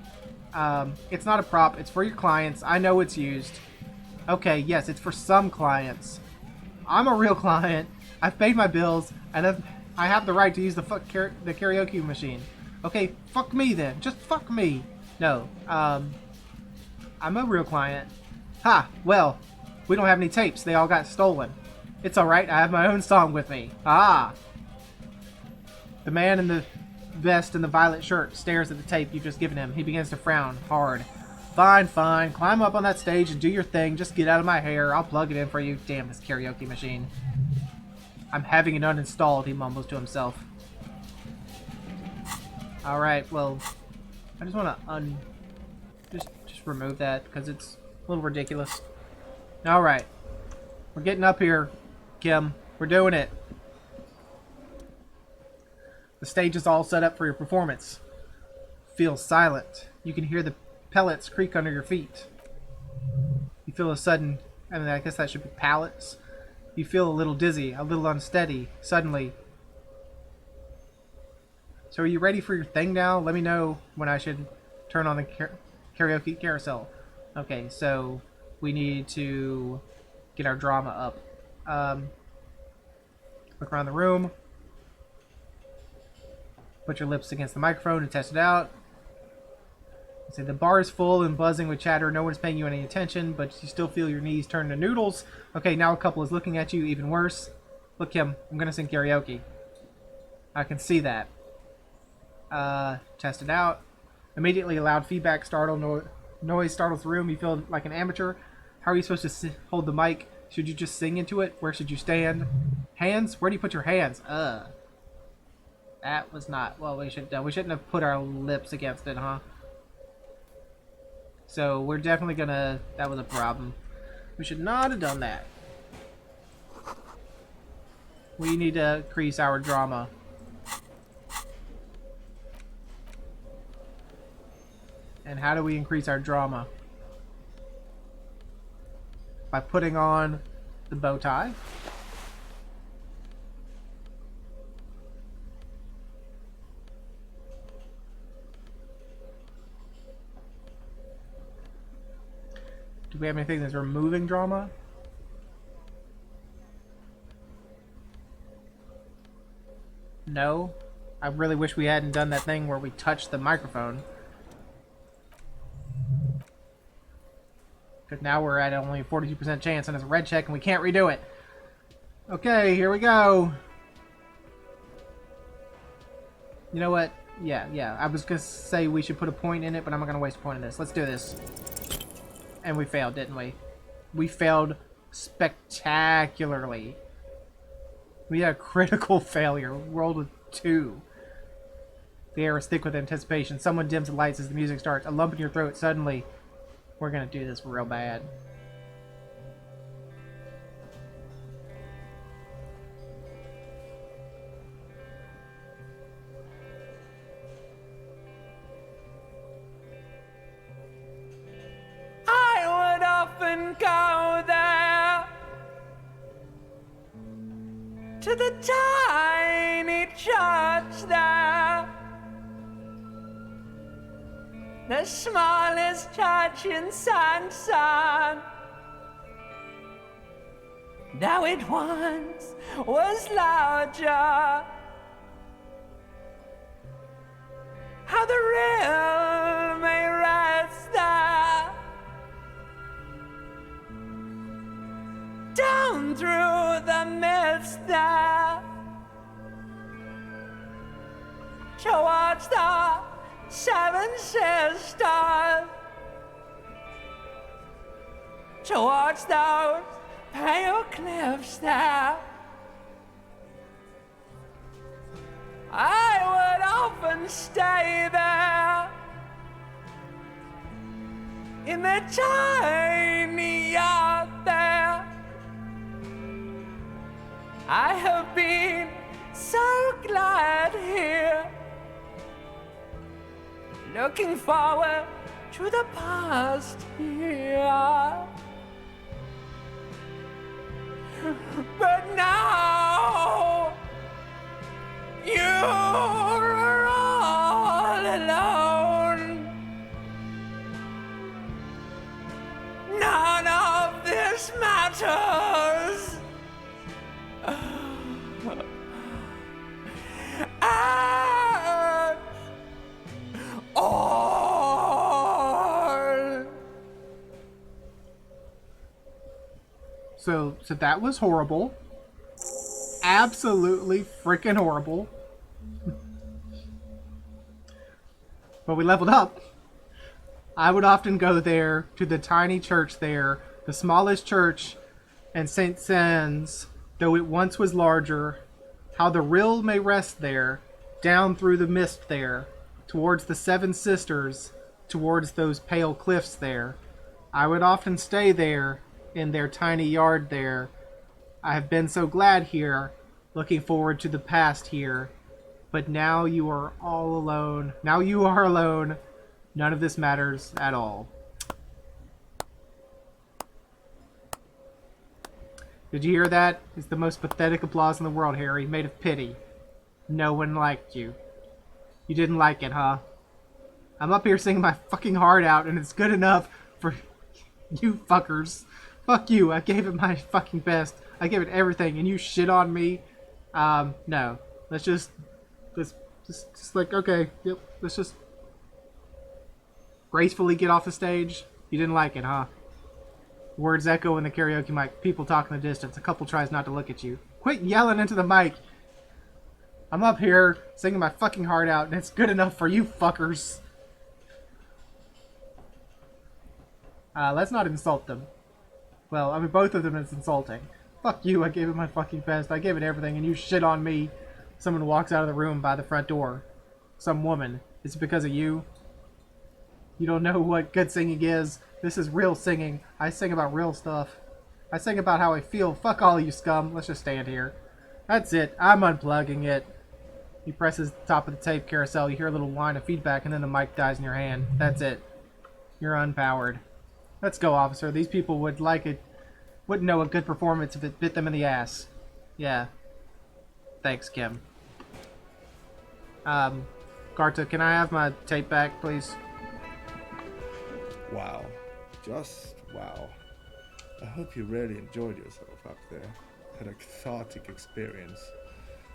It's not a prop. It's for your clients. I know it's used. Okay, yes, it's for some clients. I'm a real client. I've paid my bills, and I have the right to use the karaoke machine. Okay, fuck me then. Just fuck me. No, I'm a real client. Ha, well, we don't have any tapes. They all got stolen. It's alright, I have my own song with me. Ah. The man in the vest and the violet shirt stares at the tape you've just given him. He begins to frown hard. Fine, fine. Climb up on that stage and do your thing. Just get out of my hair. I'll plug it in for you. Damn this karaoke machine. I'm having it uninstalled, he mumbles to himself. Alright, well, I just want to just remove that because it's a little ridiculous. Alright. We're getting up here, Kim. We're doing it. The stage is all set up for your performance. Feel silent. You can hear the pellets creak under your feet. You feel a sudden, I mean, I guess that should be pallets. You feel a little dizzy, a little unsteady, suddenly. So are you ready for your thing now? Let me know when I should turn on the karaoke carousel. Okay, so we need to get our drama up. Look around the room. Put your lips against the microphone and test it out. Say the bar is full and buzzing with chatter. No one's paying you any attention, but you still feel your knees turn to noodles. Okay, now a couple is looking at you, even worse. Look, Kim, I'm gonna sing karaoke. I can see that. Test it out. Immediately, a loud feedback noise startles the room. You feel like an amateur. How are you supposed to hold the mic? Should you just sing into it? Where should you stand? Hands? Where do you put your hands? That was not what we should have done. We shouldn't have put our lips against it, huh? So we're definitely gonna... That was a problem. We should not have done that. We need to increase our drama. And how do we increase our drama? By putting on the bow tie. Do we have anything that's removing drama? No. I really wish we hadn't done that thing where we touched the microphone. Because now we're at only a 42% chance and it's a red check and we can't redo it. Okay, here we go. You know what? Yeah. I was going to say we should put a point in it, but I'm not going to waste a point in this. Let's do this. And we failed, didn't we? We failed spectacularly. We had a critical failure. We rolled with 2. The air is thick with anticipation. Someone dims the lights as the music starts. A lump in your throat. Suddenly, we're gonna do this real bad. I would often go there to the tiny church there, the smallest church in Sanson. Now it once was larger. How the real may rest there. towards the Seven Sisters, towards those pale cliffs there. I would often stay there in the tiny yard there. I have been so glad here, looking forward to the past here. But now you're all alone. None of this matters. At all. So that was horrible. Absolutely freaking horrible. But we leveled up. I would often go there to the tiny church there, the smallest church in St. Sands, though it once was larger. How the rill may rest there, down through the mist there, towards the Seven Sisters, towards those pale cliffs there. I would often stay there, in their tiny yard there. I have been so glad here, looking forward to the past here. But now you are all alone. Now you are alone. None of this matters at all. Did you hear that? It's the most pathetic applause in the world, Harry, made of pity. No one liked you. You didn't like it, huh? I'm up here singing my fucking heart out, and it's good enough for you fuckers. Fuck you. I gave it my fucking best. I gave it everything, and you shit on me. No. Let's just like, okay, yep, let's just gracefully get off the stage. You didn't like it, huh? Words echo in the karaoke mic. People talk in the distance. A couple tries not to look at you. Quit yelling into the mic. I'm up here singing my fucking heart out, and it's good enough for you fuckers. Let's not insult them. Well, I mean, both of them is insulting. Fuck you, I gave it my fucking best. I gave it everything, and you shit on me. Someone walks out of the room by the front door. Some woman. Is it because of you? You don't know what good singing is. This is real singing. I sing about real stuff. I sing about how I feel. Fuck all you scum. Let's just stand here. That's it. I'm unplugging it. He presses the top of the tape carousel. You hear a little whine of feedback, and then the mic dies in your hand. That's it. You're unpowered. Let's go, officer. These people would like it. Wouldn't know a good performance if it bit them in the ass. Yeah. Thanks, Kim. Garta, can I have my tape back, please? Wow. Just wow. I hope you really enjoyed yourself up there. Had a cathartic experience.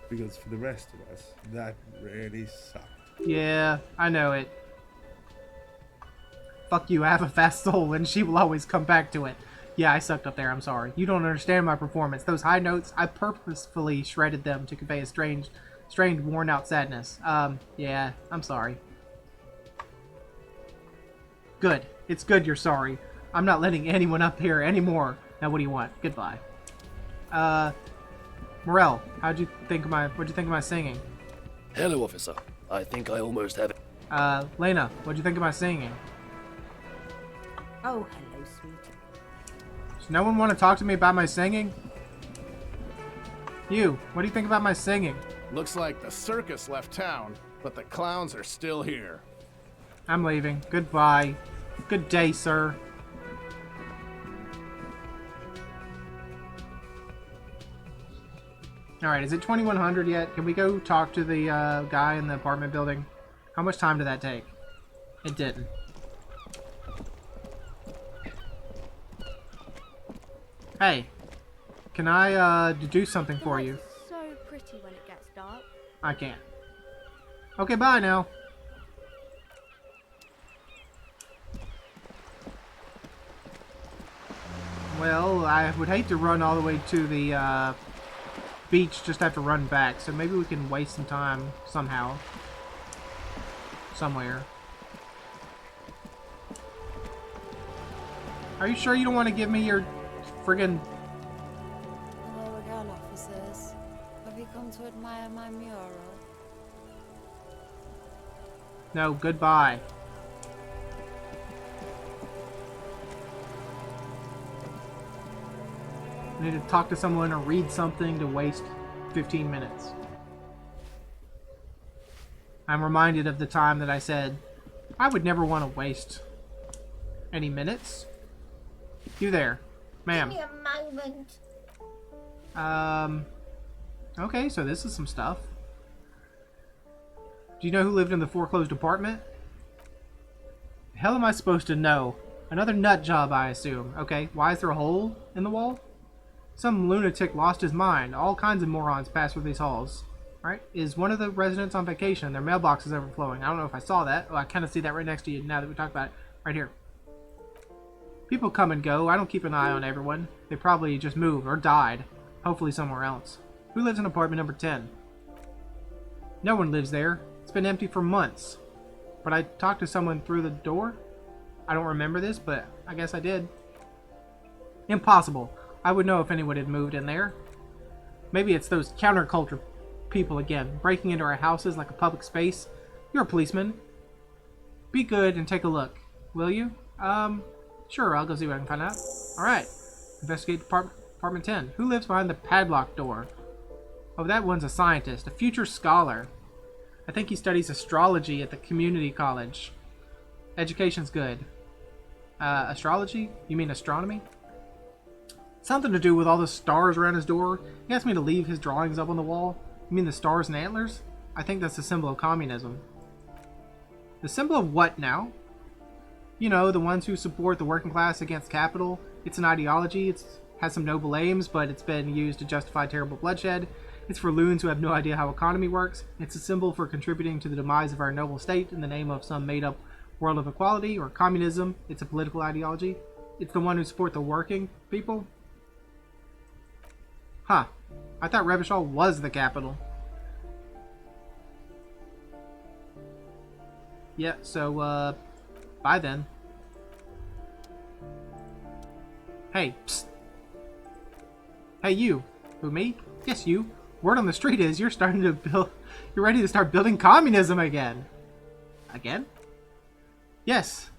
Because for the rest of us, that really sucked. Yeah, I know it. Fuck you, I have a fast soul, and she will always come back to it. Yeah, I sucked up there, I'm sorry. You don't understand my performance. Those high notes, I purposefully shredded them to convey a strange, worn-out sadness. Yeah, I'm sorry. Good. It's good you're sorry. I'm not letting anyone up here anymore. Now, what do you want? Goodbye. Morel, what'd you think of my singing? Hello, officer. I think I almost have it. Lena, what'd you think of my singing? Oh, hello, sweetie. Does no one want to talk to me about my singing? You, what do you think about my singing? Looks like the circus left town, but the clowns are still here. I'm leaving. Goodbye. Good day, sir. Alright, is it 2100 yet? Can we go talk to the guy in the apartment building? How much time did that take? It didn't. Hey, can I do something for you? It's so pretty when it gets dark. I can't. Okay, bye now. Well, I would hate to run all the way to the beach just to have to run back, so maybe we can waste some time somehow. somewhere. Are you sure you don't want to give me your friggin'... Hello again, officers. Have you come to admire my mural? No, goodbye. I need to talk to someone or read something to waste 15 minutes. I'm reminded of the time that I said I would never want to waste any minutes. You there, ma'am. Give me a moment. Okay, so this is some stuff. Do you know who lived in the foreclosed apartment? The hell am I supposed to know? Another nut job, I assume. Okay, why is there a hole in the wall? Some lunatic lost his mind. All kinds of morons pass through these halls. Right? Is one of the residents on vacation? Their mailbox is overflowing. I don't know if I saw that. Oh, I kind of see that right next to you now that we talk about it. Right here. People come and go. I don't keep an eye on everyone. They probably just moved or died. Hopefully somewhere else. Who lives in apartment number 10? No one lives there. It's been empty for months. But I talked to someone through the door? I don't remember this, but I guess I did. Impossible. I would know if anyone had moved in there. Maybe it's those counterculture people again, breaking into our houses like a public space. You're a policeman. Be good and take a look. Will you? Sure, I'll go see what I can find out. Alright. Investigate apartment 10. Who lives behind the padlocked door? Oh, that one's a scientist. A future scholar. I think he studies astrology at the community college. Education's good. Astrology? You mean astronomy? Something to do with all the stars around his door. He asked me to leave his drawings up on the wall. You mean the stars and antlers? I think that's the symbol of communism. The symbol of what now? You know, the ones who support the working class against capital. It's an ideology. It has some noble aims, but it's been used to justify terrible bloodshed. It's for loons who have no idea how economy works. It's a symbol for contributing to the demise of our noble state in the name of some made-up world of equality or communism. It's a political ideology. It's the one who support the working people. Huh. I thought Revachol was the capital. Yeah, so, bye then. Hey, psst. Hey, you. Who, me? Yes, you. Word on the street is you're starting to build... You're ready to start building communism again. Again? Yes.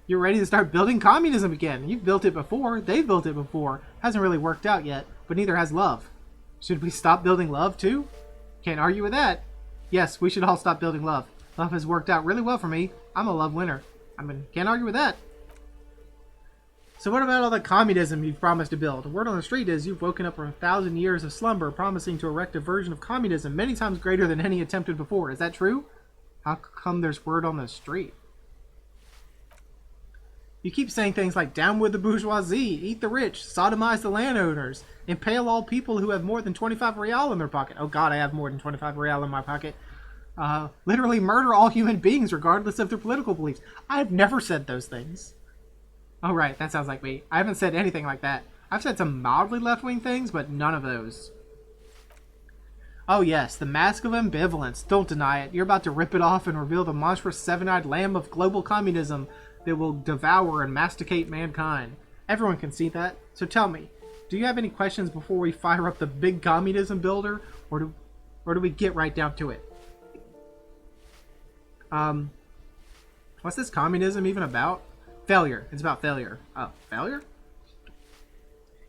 You're ready to start building communism again. You've built it before. They've built it before. Hasn't really worked out yet, but neither has love. Should we stop building love, too? Can't argue with that. Yes, we should all stop building love. Love has worked out really well for me. I'm a love winner. I mean, can't argue with that. So what about all the communism you've promised to build? Word on the street is you've woken up from 1,000 years of slumber promising to erect a version of communism many times greater than any attempted before. Is that true? How come there's word on the street? You keep saying things like, down with the bourgeoisie, eat the rich, sodomize the landowners, impale all people who have more than 25 real in their pocket. Oh god, I have more than 25 real in my pocket. Literally murder all human beings regardless of their political beliefs. I've never said those things. Oh right, that sounds like me. I haven't said anything like that. I've said some mildly left-wing things, but none of those. Oh yes, the mask of ambivalence. Don't deny it. You're about to rip it off and reveal the monstrous seven-eyed lamb of global communism that will devour and masticate mankind. Everyone can see that. So tell me, do you have any questions before we fire up the big communism builder, or do we get right down to it? What's this communism even about? Failure. It's about failure. Oh, failure?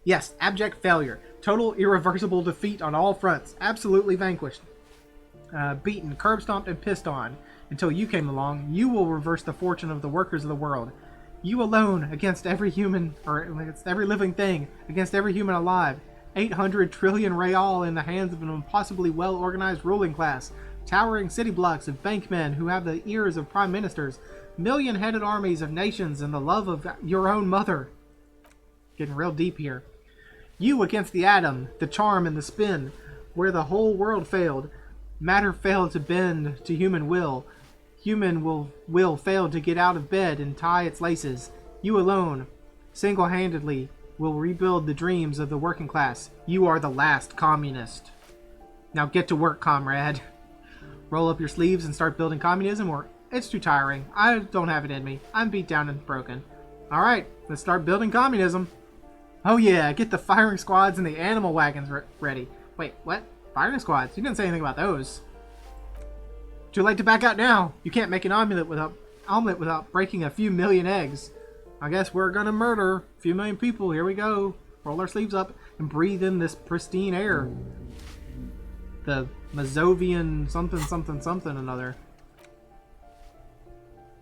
Yes, abject failure. Total irreversible defeat on all fronts. Absolutely vanquished. Beaten, curb stomped, and pissed on. Until you came along, you will reverse the fortune of the workers of the world. You alone against every human, or against every living thing, against every human alive. 800 trillion real in the hands of an impossibly well-organized ruling class. Towering city blocks of bankmen who have the ears of prime ministers. Million-headed armies of nations and the love of your own mother. Getting real deep here. You against the atom, the charm and the spin, where the whole world failed. Matter failed to bend to human will. Human will fail to get out of bed and tie its laces. You alone, single-handedly, will rebuild the dreams of the working class. You are the last communist. Now get to work, comrade. Roll up your sleeves and start building communism, or It's too tiring. I don't have it in me. I'm beat down and broken. Alright, let's start building communism. Oh yeah, get the firing squads and the animal wagons ready. Wait, what? Firing squads? You didn't say anything about those. Too late to back out now. You can't make an omelet without breaking a few million eggs. I guess we're gonna murder a few million people. Here we go. Roll our sleeves up and breathe in this pristine air. The Mazovian something another.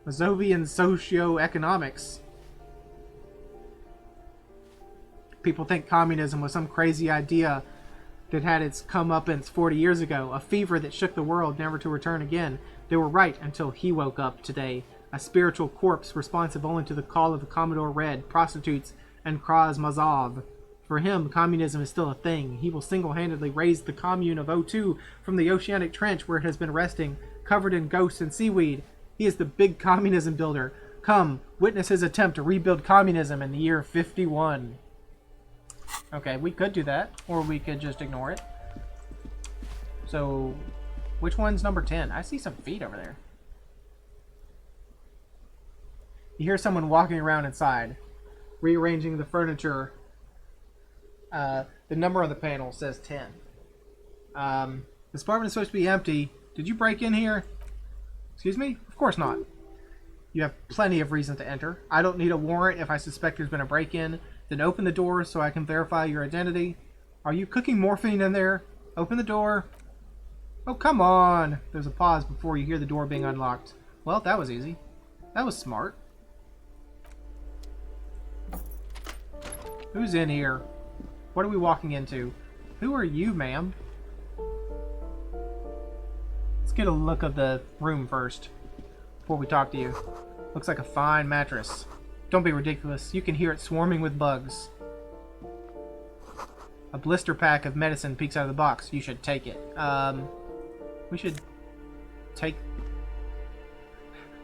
Mazovian socioeconomics. People think communism was some crazy idea that had its comeuppance 40 years ago, a fever that shook the world never to return again. They were right until he woke up today, a spiritual corpse responsive only to the call of the Commodore Red, prostitutes, and Kraz Mazov. For him, communism is still a thing. He will single-handedly raise the commune of O2 from the oceanic trench where it has been resting, covered in ghosts and seaweed. He is the big communism builder. Come, witness his attempt to rebuild communism in the year 51. Okay, we could do that, or we could just ignore it. So, which one's number 10? I see some feet over there. You hear someone walking around inside, rearranging the furniture. The number on the panel says 10. This apartment is supposed to be empty. Did you break in here? Excuse me? Of course not. You have plenty of reason to enter. I don't need a warrant if I suspect there's been a break-in. Then open the door so I can verify your identity. Are you cooking morphine in there? Open the door. Oh, come on. There's a pause before you hear the door being unlocked. Well, that was easy. That was smart. Who's in here? What are we walking into? Who are you, ma'am? Let's get a look of the room first before we talk to you. Looks like a fine mattress. Don't be ridiculous. You can hear it swarming with bugs. A blister pack of medicine peeks out of the box. You should take it. We should take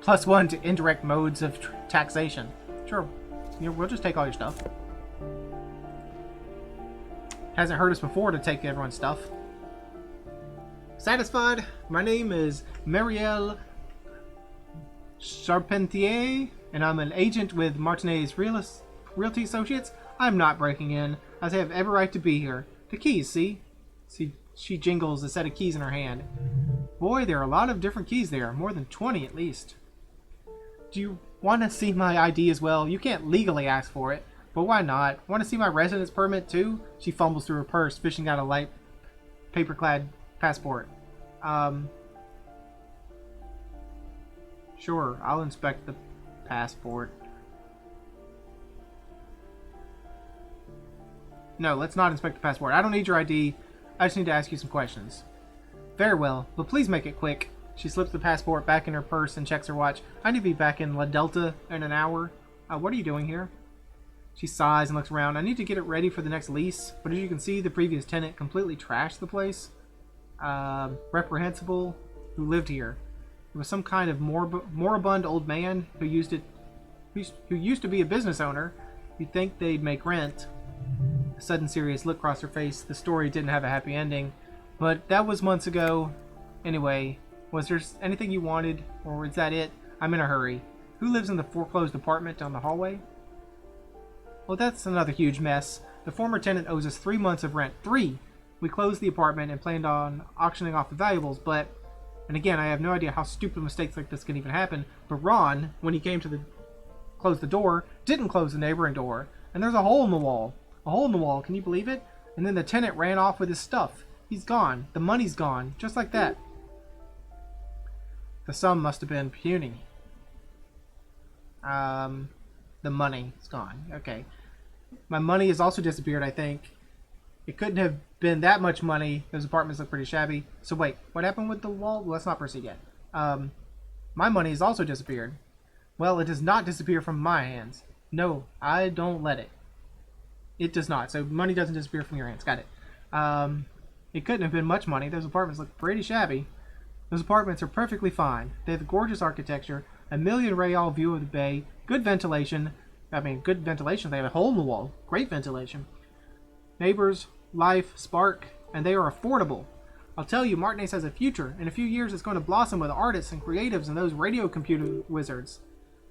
+1 to indirect modes of taxation. Sure. We'll just take all your stuff. Hasn't hurt us before to take everyone's stuff. Satisfied? My name is Marielle Charpentier, and I'm an agent with Martinez Realty Associates. I'm not breaking in, as I have every right to be here. The keys, see? She jingles a set of keys in her hand. Boy, there are a lot of different keys there, more than 20 at least. Do you want to see my ID as well? You can't legally ask for it, but why not? Want to see my residence permit too? She fumbles through her purse, fishing out a light paper-clad passport. Sure, I'll inspect the passport. No, let's not inspect the passport. I don't need your ID. I just need to ask you some questions. Very well, but please make it quick. She slips the passport back in her purse and checks her watch. I need to be back in La Delta in an hour. What are you doing here? She sighs and looks around. I need to get it ready for the next lease, but as you can see, the previous tenant completely trashed the place. Reprehensible who lived here. It was some kind of moribund old man who used to be a business owner. You'd think they'd make rent. A sudden serious look crossed her face. The story didn't have a happy ending, but that was months ago. Anyway, was there anything you wanted, or is that it? I'm in a hurry. Who lives in the foreclosed apartment down the hallway? Well, that's another huge mess. The former tenant owes us 3 months of rent. 3! We closed the apartment and planned on auctioning off the valuables, but... And again, I have no idea how stupid mistakes like this can even happen, but Ron, when he came to close the door, didn't close the neighboring door. And there's a hole in the wall. A hole in the wall, can you believe it? And then the tenant ran off with his stuff. He's gone. The money's gone. Just like that. The sum must have been puny. The money is gone. Okay. My money has also disappeared, I think. It couldn't have been that much money. Those apartments look pretty shabby. So wait, what happened with the wall? Well, let's not proceed yet. My money has also disappeared. Well, it does not disappear from my hands. No, I don't let it. It does not. So money doesn't disappear from your hands. Got it. It couldn't have been much money. Those apartments look pretty shabby. Those apartments are perfectly fine. They have gorgeous architecture, a million real view of the bay, good ventilation. I mean, good ventilation. They have a hole in the wall. Great ventilation. Neighbors, life, spark, and they are affordable. I'll tell you, Martinez has a future. In a few years, it's going to blossom with artists and creatives and those radio computer wizards.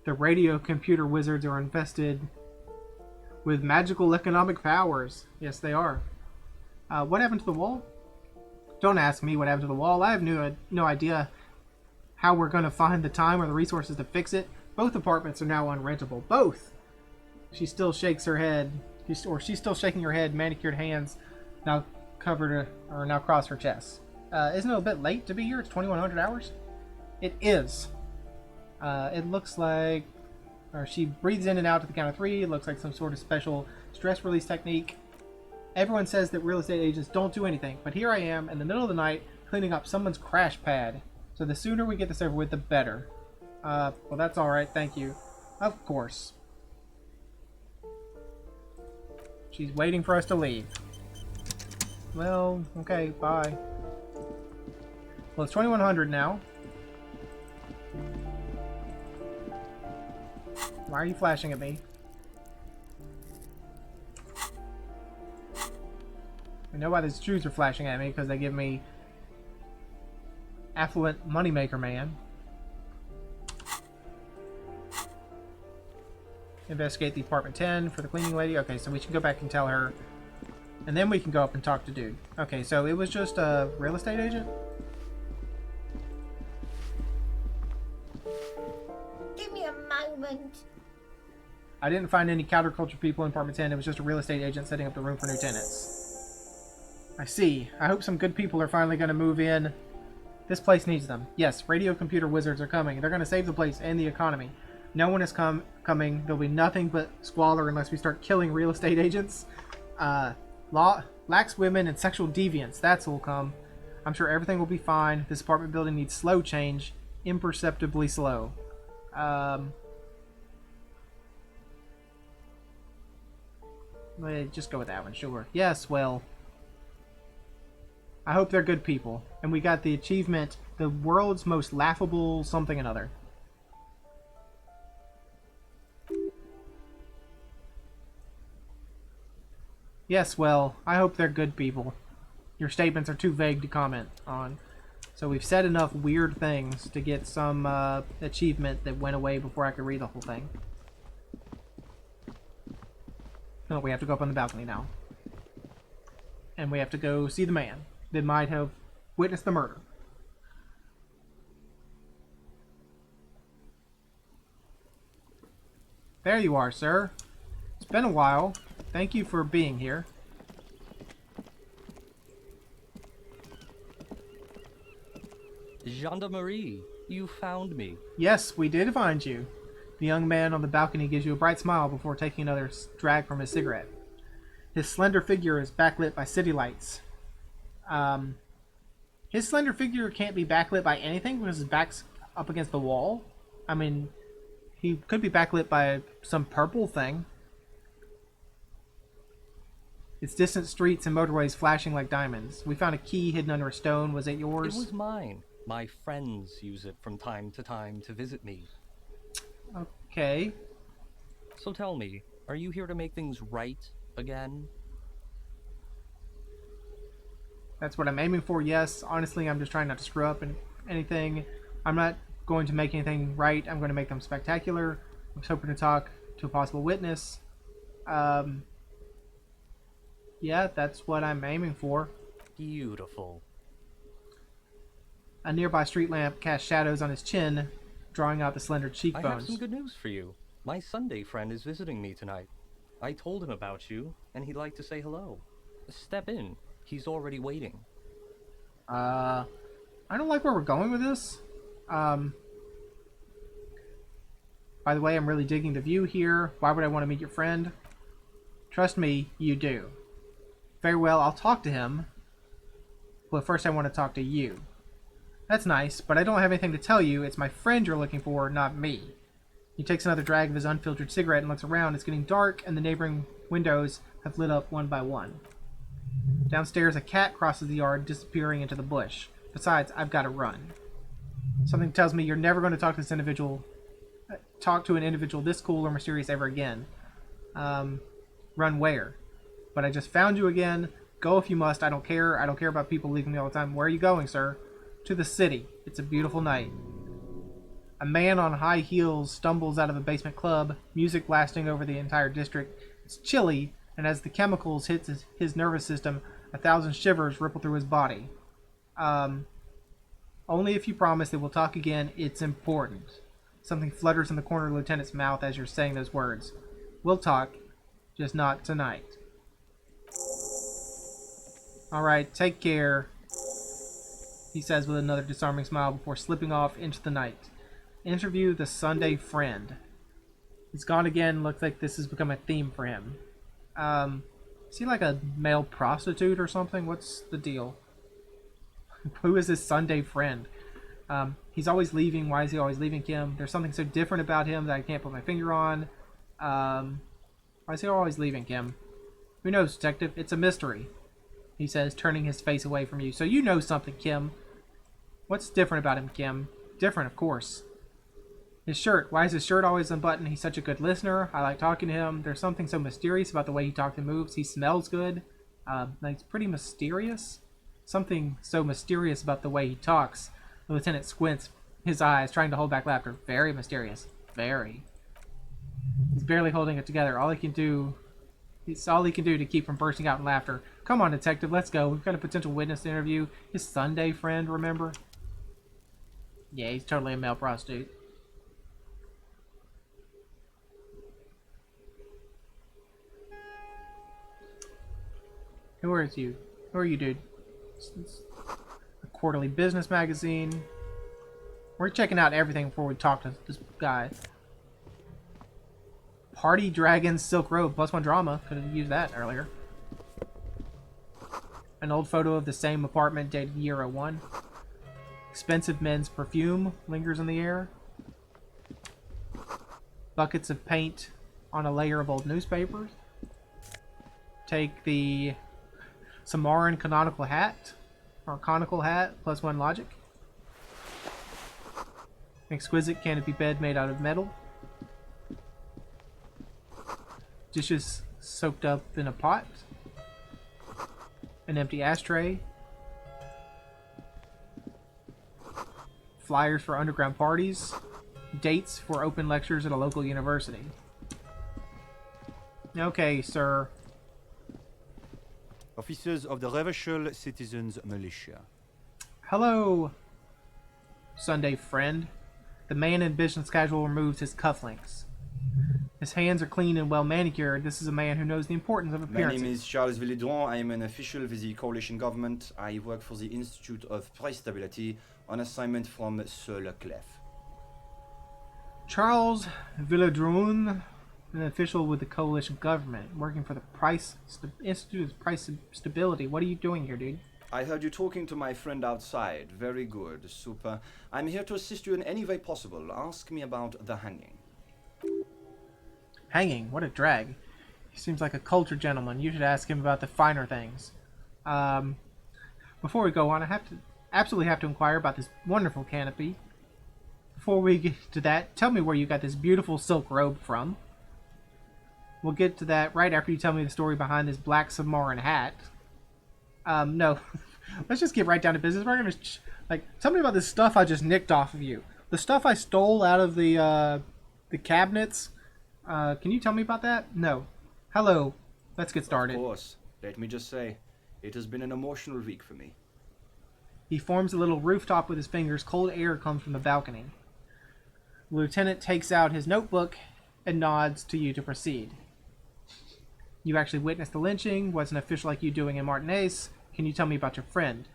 The radio computer wizards are invested with magical economic powers. Yes, they are. What happened to the wall? Don't ask me what happened to the wall. I have no idea how we're going to find the time or the resources to fix it. Both apartments are now unrentable. Both! She still shakes her head. She's still shaking her head, manicured hands now now across her chest. Isn't it a bit late to be here? It's 2100 hours? It is. It looks like... Or she breathes in and out to the count of 3. It looks like some sort of special stress release technique. Everyone says that real estate agents don't do anything, but here I am in the middle of the night cleaning up someone's crash pad. So the sooner we get this over with, the better. Well, that's alright, thank you. Of course. She's waiting for us to leave. Well, okay, bye. Well, it's 2100 now. Why are you flashing at me? I know why these Jews are flashing at me, because they give me affluent moneymaker man. Investigate the apartment 10 for the cleaning lady. Okay, so we should go back and tell her. And then we can go up and talk to dude. Okay, so it was just a real estate agent? Give me a moment. I didn't find any counterculture people in apartment 10. It was just a real estate agent setting up the room for new tenants. I see. I hope some good people are finally going to move in. This place needs them. Yes, radio computer wizards are coming. They're going to save the place and the economy. No one is coming. There'll be nothing but squalor unless we start killing real estate agents. Lax women and sexual deviants. That's what'll come. I'm sure everything will be fine. This apartment building needs slow change. Imperceptibly slow. Just go with that one, sure. Yes, well... I hope they're good people. And we got the achievement, the world's most laughable something another. Yes, well, I hope they're good people. Your statements are too vague to comment on. So we've said enough weird things to get some achievement that went away before I could read the whole thing. No, we have to go up on the balcony now. And we have to go see the man that might have witnessed the murder. There you are, sir. It's been a while. Thank you for being here. Gendarmerie, you found me. Yes, we did find you. The young man on the balcony gives you a bright smile before taking another drag from his cigarette. His slender figure is backlit by city lights. His slender figure can't be backlit by anything because his back's up against the wall. I mean, he could be backlit by some purple thing. Its distant streets and motorways flashing like diamonds. We found a key hidden under a stone. Was it yours? It was mine. My friends use it from time to visit me. Okay. So tell me, are you here to make things right again? That's what I'm aiming for, yes. Honestly, I'm just trying not to screw up anything. I'm not going to make anything right. I'm going to make them spectacular. I was hoping to talk to a possible witness. Yeah, that's what I'm aiming for. Beautiful. A nearby street lamp casts shadows on his chin, drawing out the slender cheekbones. I have some good news for you. My Sunday friend is visiting me tonight. I told him about you, and he'd like to say hello. Step in. He's already waiting. I don't like where we're going with this. By the way, I'm really digging the view here. Why would I want to meet your friend? Trust me, you do. Very well, I'll talk to him. But first I want to talk to you. That's nice, but I don't have anything to tell you. It's my friend you're looking for, not me. He takes another drag of his unfiltered cigarette and looks around. It's getting dark, and the neighboring windows have lit up one by one. Downstairs, a cat crosses the yard, disappearing into the bush. Besides, I've got to run. Something tells me you're never going to talk to this individual... talk to an individual this cool or mysterious ever again. Run where? But I just found you again. Go if you must. I don't care. I don't care about people leaving me all the time. Where are you going, sir? To the city. It's a beautiful night. A man on high heels stumbles out of a basement club, music blasting over the entire district. It's chilly, and as the chemicals hit his nervous system, 1,000 shivers ripple through his body. Only if you promise that we'll talk again. It's important. Something flutters in the corner of the lieutenant's mouth as you're saying those words. We'll talk, just not tonight. Alright, take care, he says with another disarming smile before slipping off into the night. Interview the Sunday friend. He's gone again. Looks like this has become a theme for him. Is he like a male prostitute or something? What's the deal? Who is this Sunday friend? He's always leaving. Why is he always leaving, Kim? There's something so different about him that I can't put my finger on. Why is he always leaving, Kim? Who knows, detective? It's a mystery, he says, turning his face away from you. So you know something, Kim. What's different about him, Kim? Different, of course. His shirt. Why is his shirt always unbuttoned? He's such a good listener. I like talking to him. There's something so mysterious about the way he talks and moves. He smells good. He's pretty mysterious. Something so mysterious about the way he talks. The lieutenant squints his eyes, trying to hold back laughter. Very mysterious. Very. He's barely holding it together. It's all he can do to keep from bursting out in laughter. Come on, detective, let's go. We've got a potential witness to interview. His Sunday friend, remember? Yeah, he's totally a male prostitute. Who are you? Who are you, dude? It's a quarterly business magazine. We're checking out everything before we talk to this guy. Party Dragons Silk Road, +1 drama. Could have used that earlier. An old photo of the same apartment dated year 01. Expensive men's perfume lingers in the air. Buckets of paint on a layer of old newspapers. Take the Samaran canonical hat, or conical hat, +1 logic. An exquisite canopy bed made out of metal. Dishes soaked up in a pot. An empty ashtray. Flyers for underground parties. Dates for open lectures at a local university. Okay, sir. Officers of the Revachol Citizens Militia. Hello, Sunday friend. The man in business casual removes his cufflinks. His hands are clean and well manicured. This is a man who knows the importance of appearances. My name is Charles Villedron. I am an official with the coalition government. I work for the Institute of Price Stability on assignment from Sir Leclerc. Charles Villedron, an official with the coalition government, working for the Institute of Price Stability. What are you doing here, dude? I heard you talking to my friend outside. Very good. Super. I'm here to assist you in any way possible. Ask me about the hanging. Hanging? What a drag. He seems like a cultured gentleman. You should ask him about the finer things. Before we go on, I absolutely have to inquire about this wonderful canopy. Before we get to that, tell me where you got this beautiful silk robe from. We'll get to that right after you tell me the story behind this black Samaran hat. No. Let's just get right down to business. We're gonna tell me about this stuff I just nicked off of you. The stuff I stole out of the cabinets. Can you tell me about that? No. Hello. Let's get started. Of course. Let me just say, it has been an emotional week for me. He forms a little rooftop with his fingers. Cold air comes from the balcony. The lieutenant takes out his notebook and nods to you to proceed. You actually witnessed the lynching. What's an official like you doing in Martinez? Can you tell me about your friend?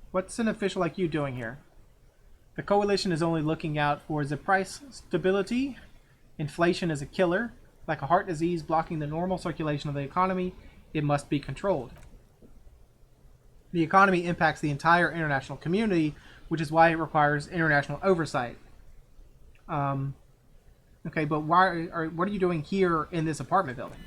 What's an official like you doing here? The coalition is only looking out for the price stability. Inflation is a killer. Like a heart disease blocking the normal circulation of the economy, it must be controlled. The economy impacts the entire international community, which is why it requires international oversight. Okay, but what are you doing here in this apartment building?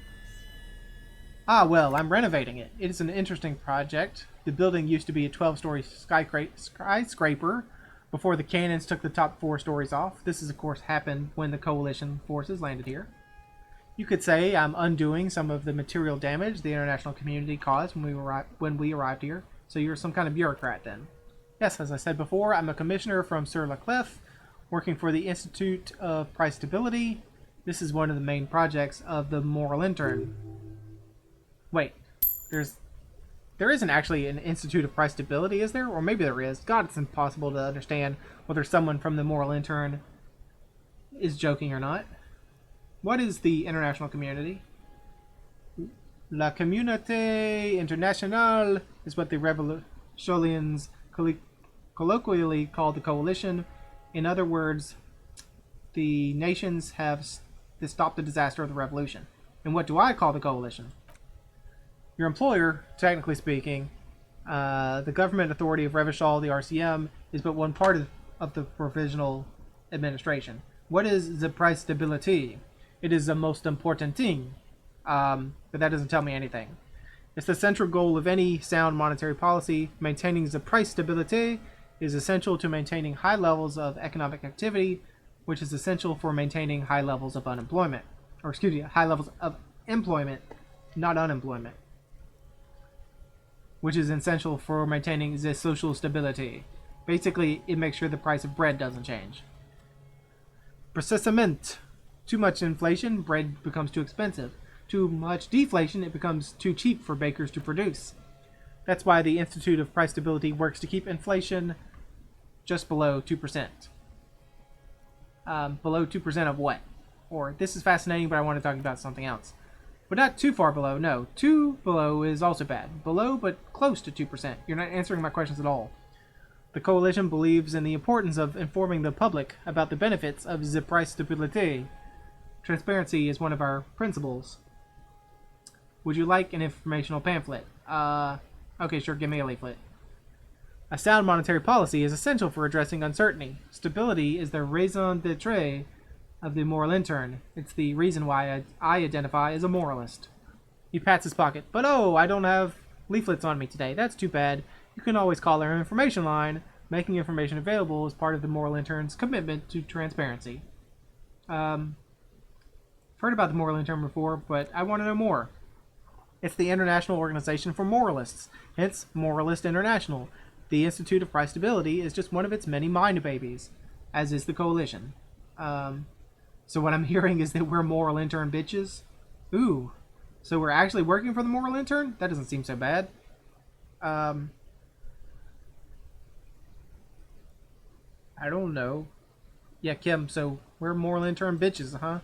Ah, well, I'm renovating it. It is an interesting project. The building used to be a 12-story skyscraper before the cannons took the top 4 stories off. This has, of course, happened when the coalition forces landed here. You could say I'm undoing some of the material damage the international community caused when we arrived here. So you're some kind of bureaucrat then. Yes, as I said before, I'm a commissioner from Sur La Clef, working for the Institute of Price Stability. This is one of the main projects of the Moral Intern. Wait, there isn't actually an Institute of Price Stability, is there? Or maybe there is. God, it's impossible to understand whether someone from the Moral Intern is joking or not. What is the international community? La Communauté Internationale is what the Revolutionaries colloquially call the coalition. In other words, the nations have stopped the disaster of the revolution. And what do I call the coalition? Your employer, technically speaking, the government authority of Revachol, the RCM, is but one part of the provisional administration. What is the price stability? It is the most important thing, but that doesn't tell me anything. It's the central goal of any sound monetary policy. Maintaining the price stability is essential to maintaining high levels of economic activity, which is essential for maintaining high levels of unemployment. Or excuse me, high levels of employment, not unemployment. Which is essential for maintaining the social stability. Basically, it makes sure the price of bread doesn't change. Precisament. Too much inflation, bread becomes too expensive. Too much deflation, it becomes too cheap for bakers to produce. That's why the Institute of Price Stability works to keep inflation just below 2%. Below 2% of what? Or, this is fascinating, but I want to talk about something else. But not too far below, no. Too below is also bad. Below, but close to 2%. You're not answering my questions at all. The coalition believes in the importance of informing the public about the benefits of the price stability. Transparency is one of our principles. Would you like an informational pamphlet? Okay, sure, give me a leaflet. A sound monetary policy is essential for addressing uncertainty. Stability is the raison d'etre of the moral intern. It's the reason why I identify as a moralist. He pats his pocket. But oh, I don't have leaflets on me today. That's too bad. You can always call our information line. Making information available is part of the moral intern's commitment to transparency. I've heard about the Moral Intern before, but I want to know more. It's the International Organization for Moralists, hence Moralist International. The Institute of Price Stability is just one of its many mind babies, as is the coalition. So what I'm hearing is that we're moral intern bitches? Ooh. So we're actually working for the moral intern? That doesn't seem so bad. I don't know. Yeah, Kim, so we're moral intern bitches, huh?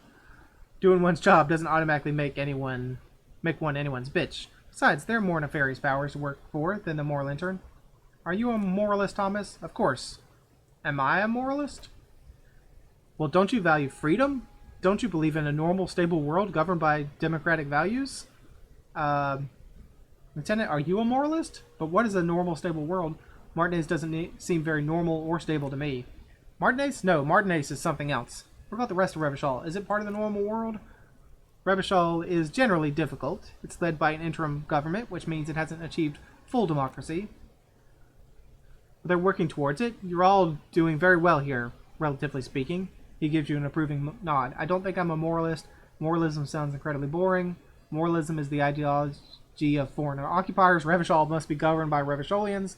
Doing one's job doesn't automatically make one anyone's bitch. Besides, there are more nefarious powers to work for than the moral intern. Are you a moralist, Thomas? Of course. Am I a moralist? Well, don't you value freedom? Don't you believe in a normal, stable world governed by democratic values? Lieutenant, are you a moralist? But what is a normal, stable world? Martinez doesn't seem very normal or stable to me. Martinez? No, Martinez is something else. What about the rest of Revachol? Is it part of the normal world? Revachol is generally difficult. It's led by an interim government, which means it hasn't achieved full democracy. But they're working towards it. You're all doing very well here, relatively speaking. He gives you an approving nod. I don't think I'm a moralist. Moralism sounds incredibly boring. Moralism is the ideology of foreign occupiers. Revachol must be governed by Revacholians.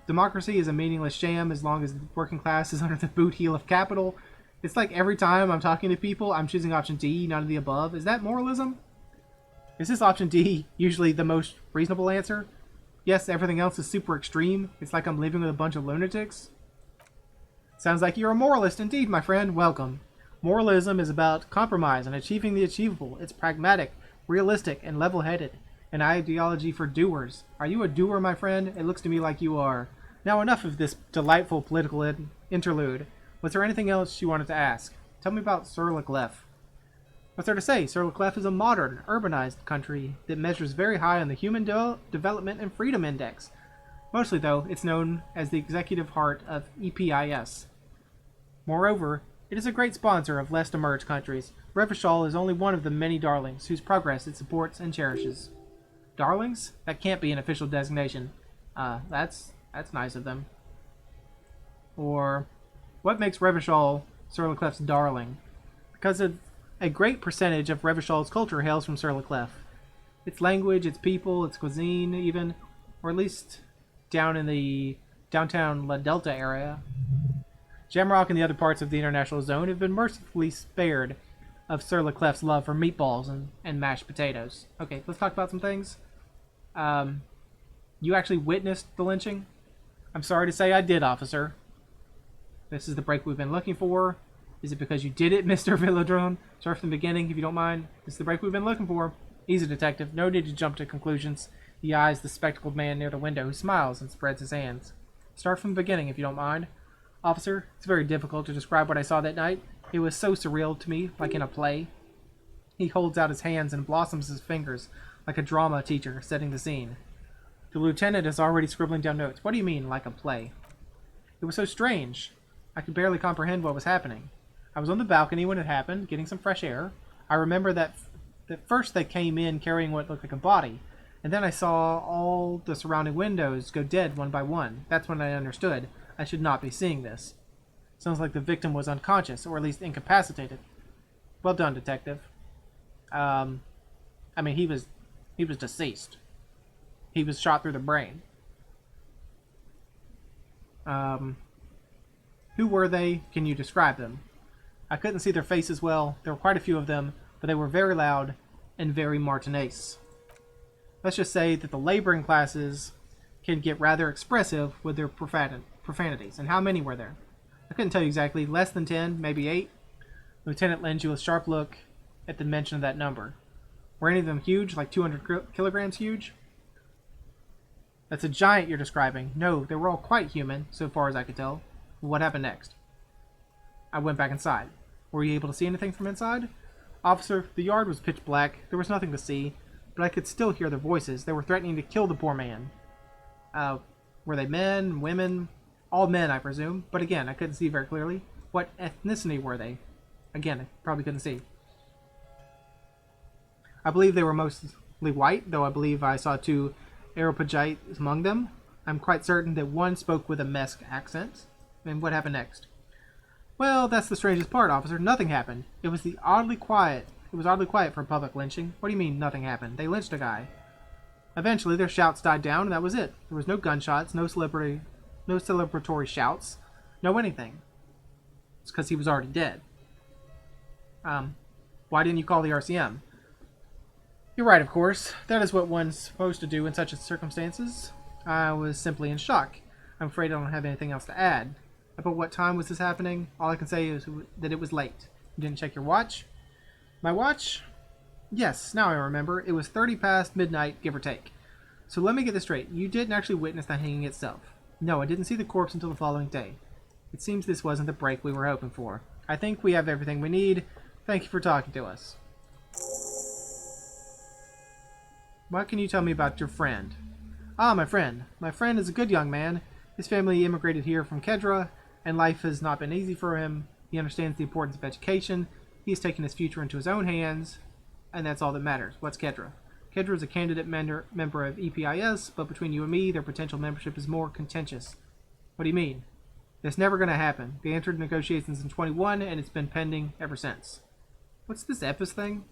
Democracy is a meaningless sham as long as the working class is under the boot heel of capital. It's like every time I'm talking to people, I'm choosing option D, none of the above. Is that moralism? Is this option D usually the most reasonable answer? Yes, everything else is super extreme. It's like I'm living with a bunch of lunatics. Sounds like you're a moralist indeed, my friend. Welcome. Moralism is about compromise and achieving the achievable. It's pragmatic, realistic, and level-headed. An ideology for doers. Are you a doer, my friend? It looks to me like you are. Now enough of this delightful political interlude. Was there anything else you wanted to ask? Tell me about Sur La Clef. What's there to say? Sur La Clef is a modern, urbanized country that measures very high on the Human Development and Freedom Index. Mostly, though, it's known as the executive heart of EPIS. Moreover, it is a great sponsor of less emerged countries. Revachol is only one of the many darlings whose progress it supports and cherishes. Darlings? That can't be an official designation. That's nice of them. Or, what makes Revachol Sur La Clef's darling? Because of A great percentage of Revishal's culture hails from Sur La Clef. Its language, its people, its cuisine even, or at least down in the downtown La Delta area. Jamrock and the other parts of the international zone have been mercifully spared of Sur La Clef's love for meatballs and mashed potatoes. Okay, let's talk about some things. You actually witnessed the lynching? I'm sorry to say I did, officer. This is the break we've been looking for. Is it because you did it, Mr. Villadron? Start from the beginning, if you don't mind. This is the break we've been looking for. Easy, detective. No need to jump to conclusions. He eyes the spectacled man near the window, who smiles and spreads his hands. Start from the beginning, if you don't mind. Officer, it's very difficult to describe what I saw that night. It was so surreal to me, like in a play. He holds out his hands and blossoms his fingers, like a drama teacher setting the scene. The lieutenant is already scribbling down notes. What do you mean, like a play? It was so strange. I could barely comprehend what was happening. I was on the balcony when it happened, getting some fresh air. I remember that first they came in carrying what looked like a body, and then I saw all the surrounding windows go dead one by one. That's when I understood I should not be seeing this. Sounds like the victim was unconscious, or at least incapacitated. Well done, detective. I mean, he was deceased. He was shot through the brain. Who were they? Can you describe them? I couldn't see their faces well. There were quite a few of them, but they were very loud and very Martinez. Let's just say that the laboring classes can get rather expressive with their profanities. And how many were there? I couldn't tell you exactly. Less than 10, maybe 8. Lieutenant lends you a sharp look at the mention of that number. Were any of them huge, like 200 kilograms huge? That's a giant you're describing. No, they were all quite human, so far as I could tell. What happened next? I went back inside. Were you able to see anything from inside? Officer, the yard was pitch black. There was nothing to see, but I could still hear their voices. They were threatening to kill the poor man. Were they men, women? All men, I presume. But again, I couldn't see very clearly. What ethnicity were they? Again, I probably couldn't see. I believe they were mostly white, though I believe I saw 2 Areopagites among them. I'm quite certain that one spoke with a Mesk accent. And what happened next? Well, that's the strangest part, officer. Nothing happened. It was oddly quiet for a public lynching. What do you mean, nothing happened? They lynched a guy. Eventually, their shouts died down, and that was it. There was no gunshots, no celebratory shouts, no anything. It's because he was already dead. Why didn't you call the RCM? You're right, of course. That is what one's supposed to do in such circumstances. I was simply in shock. I'm afraid I don't have anything else to add. About what time was this happening? All I can say is that it was late. You didn't check your watch? My watch? Yes, now I remember. It was 30 past midnight, give or take. So let me get this straight. You didn't actually witness the hanging itself. No, I didn't see the corpse until the following day. It seems this wasn't the break we were hoping for. I think we have everything we need. Thank you for talking to us. What can you tell me about your friend? Ah, my friend. My friend is a good young man. His family immigrated here from Kedra, and life has not been easy for him. He understands the importance of education. He has taken his future into his own hands, and that's all that matters. What's Kedra? Kedra is a candidate member of EPIS, but between you and me, their potential membership is more contentious. What do you mean? That's never going to happen. They entered negotiations in 21, and it's been pending ever since. What's this EPIS thing?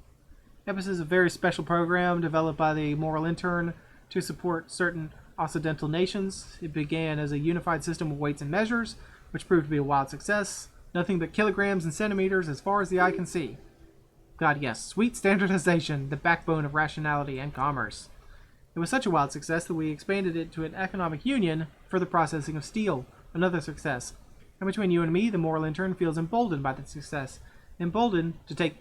EPIS is a very special program developed by the Moral Intern to support certain Occidental nations. It began as a unified system of weights and measures, which proved to be a wild success. Nothing but kilograms and centimeters as far as the eye can see. God, yes, sweet standardization, the backbone of rationality and commerce. It was such a wild success that we expanded it to an economic union for the processing of steel, another success. And between you and me, the Moral Intern feels emboldened by the success. Emboldened to take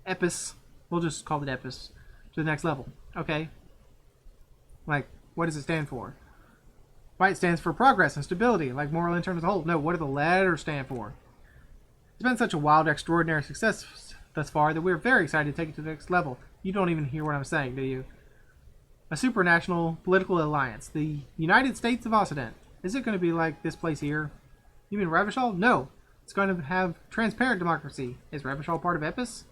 EPIS, we'll just call it EPIS, to the next level. Okay? Like, what does it stand for? Why, it stands for progress and stability, like Moral Intern as a whole. No, what do the letters stand for? It's been such a wild, extraordinary success thus far that we're very excited to take it to the next level. You don't even hear what I'm saying, do you? A supranational political alliance. The United States of Occident. Is it going to be like this place here? You mean Revachol? No. It's going to have transparent democracy. Is Revachol part of EPIS?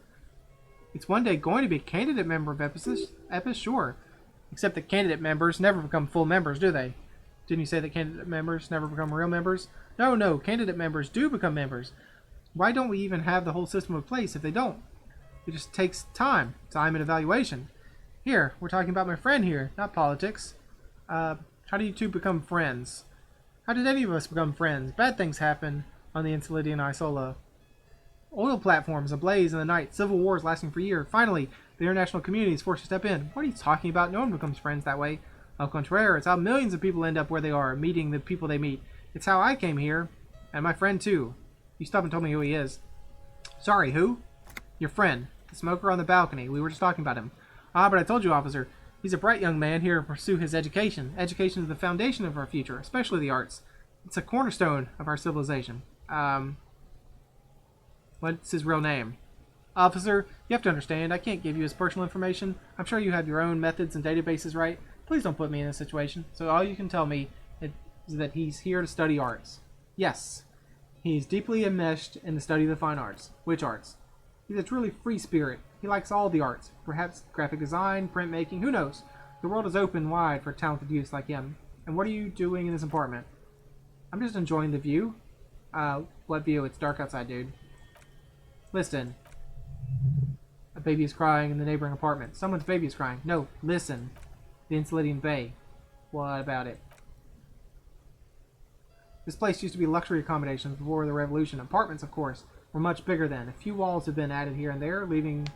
It's one day going to be a candidate member of EPIS, sure. Except that candidate members never become full members, do they? Didn't you say that candidate members never become real members? No, candidate members do become members. Why don't we even have the whole system in place if they don't? It just takes time and evaluation. Here, we're talking about my friend here, not politics. How do you two become friends? How did any of us become friends? Bad things happen on the Enceladian Isola. Oil platforms ablaze in the night, civil wars lasting for years. Finally, the international community is forced to step in. What are you talking about? No one becomes friends that way. Au contraire, it's how millions of people end up where they are, meeting the people they meet. It's how I came here, and my friend too. You stopped and told me who he is. Sorry, who? Your friend, the smoker on the balcony. We were just talking about him. Ah, but I told you, officer. He's a bright young man here to pursue his education. Education is the foundation of our future, especially the arts. It's a cornerstone of our civilization. What's his real name? Officer, you have to understand, I can't give you his personal information. I'm sure you have your own methods and databases, right? Please don't put me in this situation. So all you can tell me is that he's here to study arts. Yes. He's deeply enmeshed in the study of the fine arts. Which arts? He's a truly free spirit. He likes all the arts. Perhaps graphic design, printmaking, who knows? The world is open wide for talented youths like him. And what are you doing in this apartment? I'm just enjoying the view. What view? It's dark outside, dude. Listen. A baby is crying in the neighboring apartment. Someone's baby is crying. No, listen. The Enceladian Bay. What about it? This place used to be luxury accommodations before the revolution. Apartments, of course, were much bigger then. A few walls have been added here and there, leaving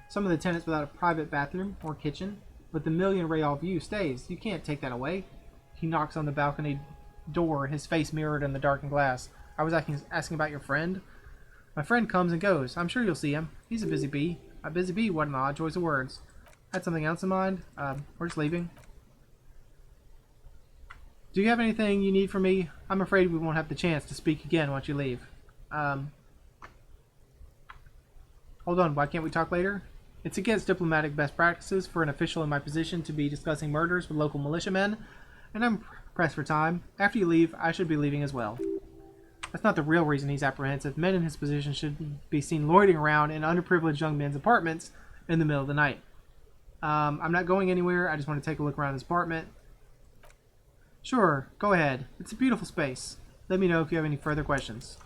some of the tenants without a private bathroom or kitchen. But the million-real view stays. You can't take that away. He knocks on the balcony door, his face mirrored in the darkened glass. I was asking about your friend. My friend comes and goes. I'm sure you'll see him. He's a busy bee. A busy bee, what an odd choice of words. Had something else in mind? We're just leaving. Do you have anything you need from me? I'm afraid we won't have the chance to speak again once you leave. Hold on, why can't we talk later? It's against diplomatic best practices for an official in my position to be discussing murders with local militiamen, and I'm pressed for time. After you leave, I should be leaving as well. That's not the real reason he's apprehensive. Men in his position should be seen loitering around in underprivileged young men's apartments in the middle of the night. I'm not going anywhere. I just want to take a look around this apartment. Sure, go ahead. It's a beautiful space. Let me know if you have any further questions.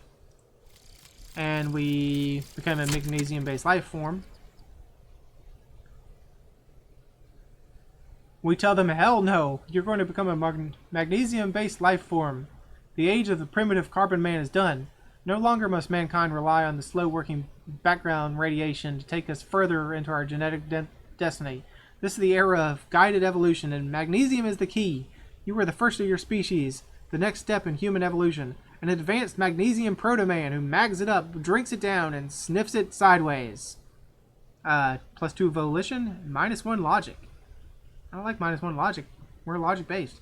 And we become a magnesium-based life form. We tell them, hell no, you're going to become a magnesium-based life form. The age of the primitive carbon man is done. No longer must mankind rely on the slow-working background radiation to take us further into our genetic destiny. This is the era of guided evolution, and magnesium is the key. You were the first of your species, the next step in human evolution. An advanced magnesium proto-man who mags it up, drinks it down, and sniffs it sideways. +2 volition, -1 logic. I don't like -1 logic. We're logic-based.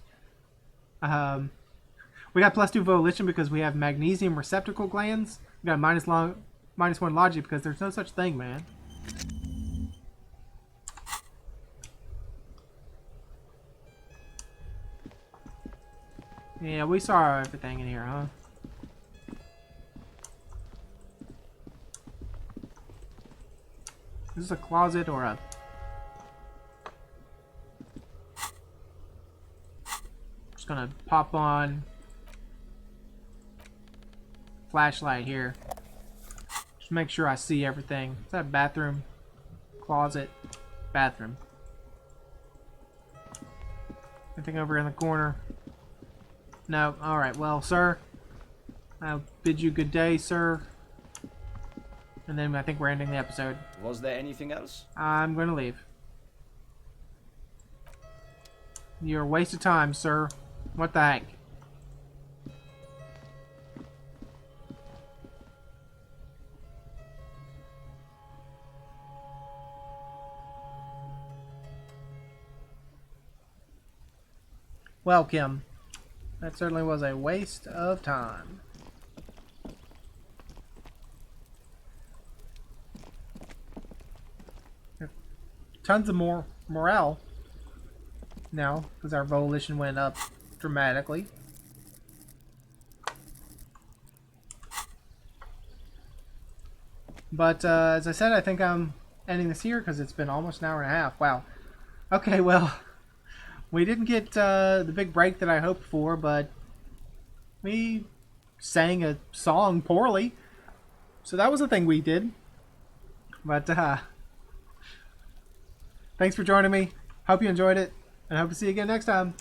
We got +2 volition because we have magnesium receptacle glands. We got -1 logic because there's no such thing, man. Yeah, we saw everything in here, huh? Is this a closet or a... Just gonna pop on flashlight here. Just make sure I see everything. Is that a bathroom? Closet? Bathroom. Anything over in the corner? No. Alright, well, sir, I'll bid you good day, sir. And then I think we're ending the episode. Was there anything else? I'm going to leave. You're a waste of time, sir. What the heck? Well, Kim, that certainly was a waste of time. Tons of more morale now because our volition went up dramatically. But as I said, I think I'm ending this here because it's been almost an hour and a half. Wow. Okay, well, we didn't get the big break that I hoped for, but we sang a song poorly. So that was the thing we did. But Thanks for joining me. Hope you enjoyed it, and hope to see you again next time.